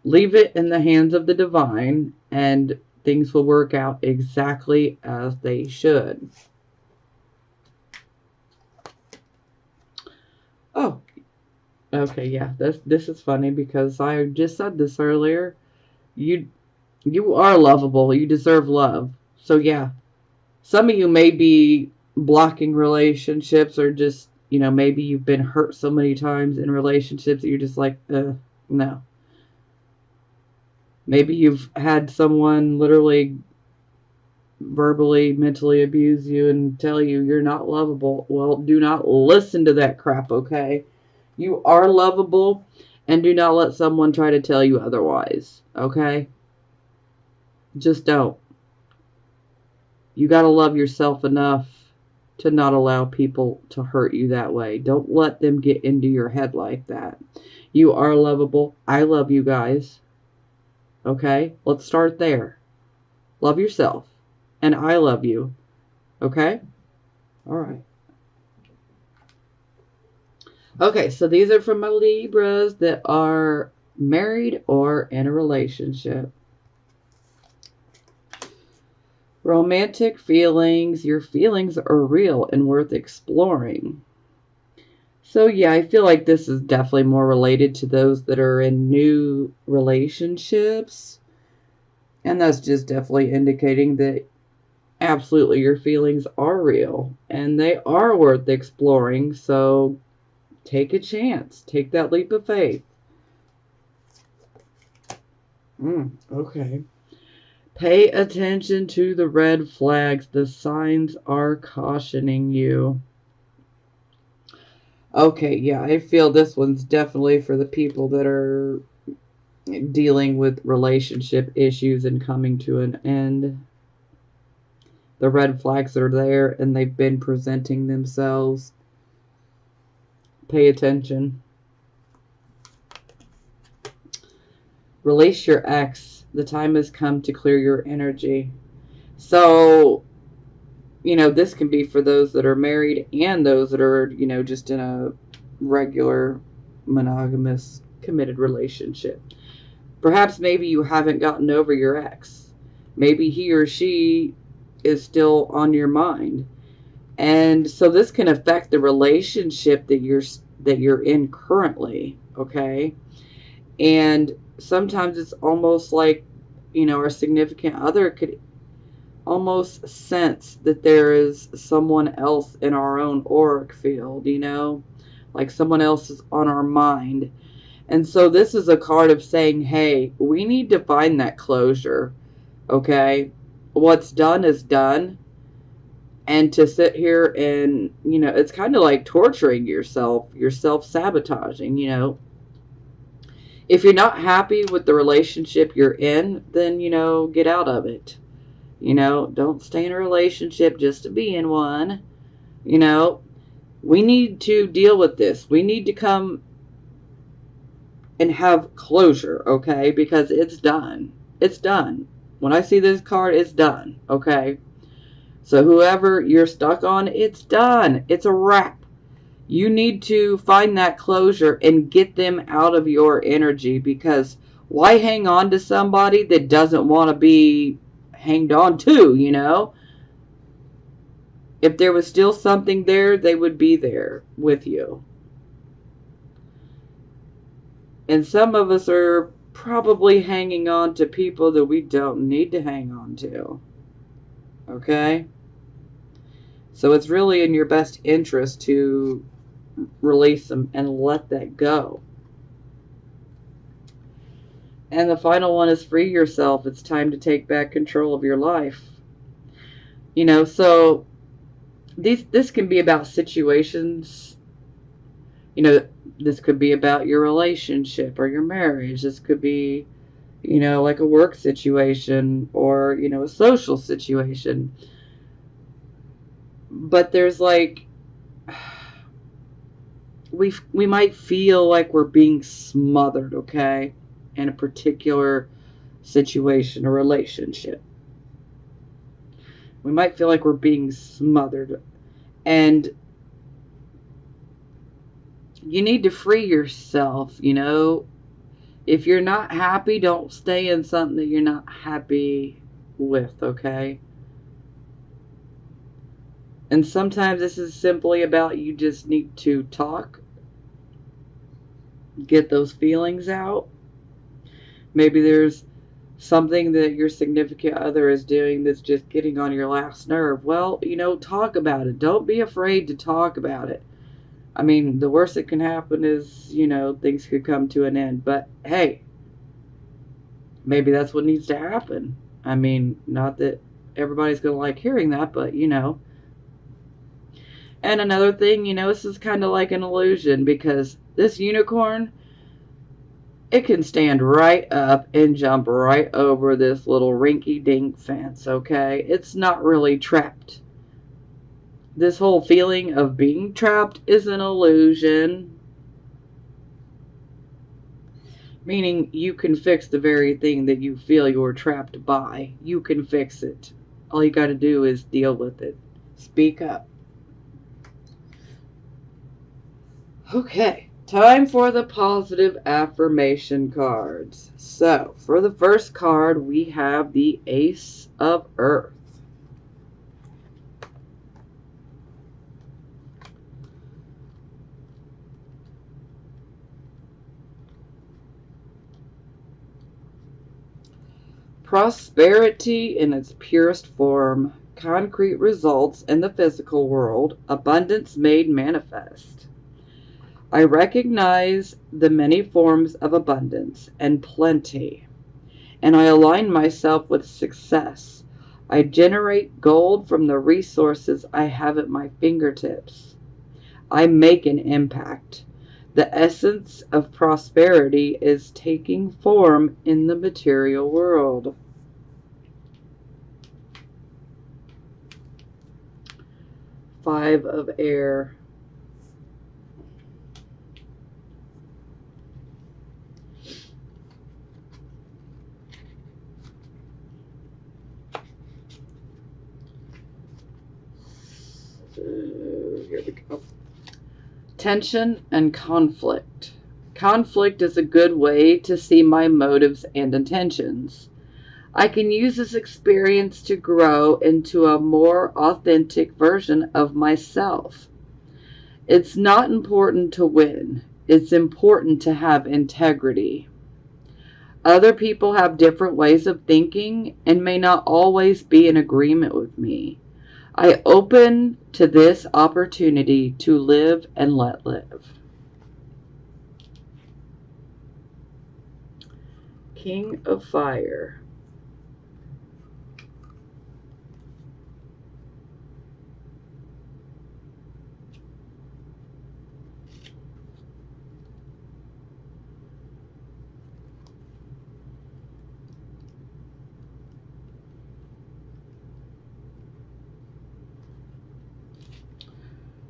Leave it in the hands of the divine, and things will work out exactly as they should. Oh, okay, yeah. This is funny because I just said this earlier. You are lovable. You deserve love. So yeah, some of you may be blocking relationships or just, you know, maybe you've been hurt so many times in relationships that you're just like, no. Maybe you've had someone literally verbally, mentally abuse you and tell you you're not lovable. Well, do not listen to that crap, okay? You are lovable, and do not let someone try to tell you otherwise, okay? Just don't. You got to love yourself enough to not allow people to hurt you that way. Don't let them get into your head like that. You are lovable. I love you guys. Okay? Let's start there. Love yourself. And I love you. Okay? Alright. Okay, so these are from my Libras that are married or in a relationship. Romantic feelings. Your feelings are real and worth exploring. So yeah, I feel like this is definitely more related to those that are in new relationships. And that's just definitely indicating that absolutely your feelings are real and they are worth exploring. So take a chance. Take that leap of faith. Okay. Pay attention to the red flags. The signs are cautioning you. Okay, yeah, I feel this one's definitely for the people that are dealing with relationship issues and coming to an end. The red flags are there and they've been presenting themselves. Pay attention. Release your ex. The time has come to clear your energy. So, this can be for those that are married and those that are, just in a regular monogamous committed relationship. Perhaps maybe you haven't gotten over your ex. Maybe he or she is still on your mind. And so this can affect the relationship that you're in currently, okay? And sometimes it's almost like, our significant other could almost sense that there is someone else in our own auric field, like someone else is on our mind. And so this is a card of saying, hey, we need to find that closure, okay? What's done is done. And to sit here and, it's kind of like torturing yourself. You're self-sabotaging, If you're not happy with the relationship you're in, then, get out of it. Don't stay in a relationship just to be in one. We need to deal with this. We need to come and have closure, okay? Because it's done. It's done. When I see this card, it's done, okay? So whoever you're stuck on, it's done. It's a wrap. You need to find that closure and get them out of your energy, because why hang on to somebody that doesn't want to be hanged on to, If there was still something there, they would be there with you. And some of us are probably hanging on to people that we don't need to hang on to. Okay? So it's really in your best interest to release them and let that go. And the final one is free yourself. It's time to take back control of your life. So this can be about situations. This could be about your relationship or your marriage. This could be, like a work situation or, a social situation. But there's like, we might feel like we're being smothered, okay, in a particular situation or relationship. We might feel like we're being smothered. And you need to free yourself, If you're not happy, don't stay in something that you're not happy with, okay? And sometimes this is simply about you just need to talk, get those feelings out. Maybe there's something that your significant other is doing that's just getting on your last nerve. Well, talk about it. Don't be afraid to talk about it. I mean, the worst that can happen is, things could come to an end. But, hey, maybe that's what needs to happen. I mean, not that everybody's going to like hearing that, but, And another thing, this is kind of like an illusion, because this unicorn, it can stand right up and jump right over this little rinky-dink fence, okay? It's not really trapped. This whole feeling of being trapped is an illusion. Meaning you can fix the very thing that you feel you're trapped by. You can fix it. All you got to do is deal with it. Speak up. Okay. Time for the positive affirmation cards. So, for the first card, we have the Ace of Earth. Prosperity in its purest form, concrete results in the physical world, abundance made manifest. I recognize the many forms of abundance and plenty, and I align myself with success. I generate gold from the resources I have at my fingertips. I make an impact. The essence of prosperity is taking form in the material world. Five of Air. Here we go. Tension and conflict. Conflict is a good way to see my motives and intentions. I can use this experience to grow into a more authentic version of myself. It's not important to win. It's important to have integrity. Other people have different ways of thinking and may not always be in agreement with me. I open to this opportunity to live and let live. King of Fire.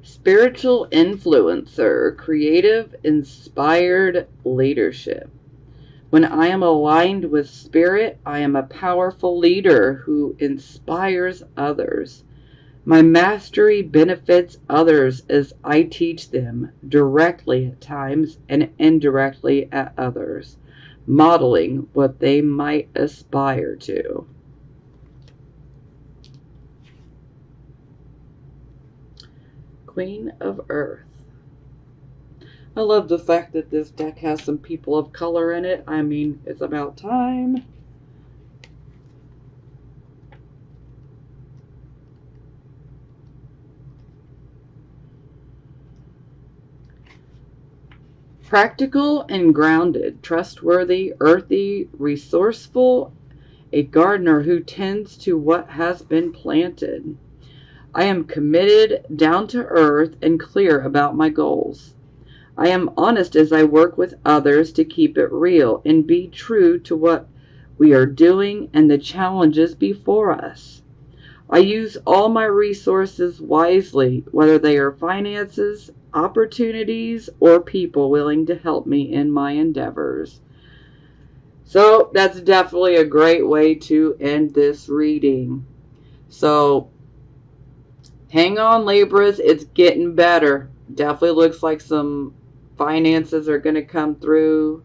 Spiritual influencer, creative, inspired leadership. When I am aligned with spirit, I am a powerful leader who inspires others. My mastery benefits others as I teach them directly at times and indirectly at others, modeling what they might aspire to. Queen of Earth. I love the fact that this deck has some people of color in it. I mean, it's about time. Practical and grounded, trustworthy, earthy, resourceful, a gardener who tends to what has been planted. I am committed, down to earth, and clear about my goals. I am honest as I work with others to keep it real and be true to what we are doing and the challenges before us. I use all my resources wisely, whether they are finances, opportunities, or people willing to help me in my endeavors. So that's definitely a great way to end this reading. So hang on, Libras, it's getting better. Definitely looks like some finances are going to come through.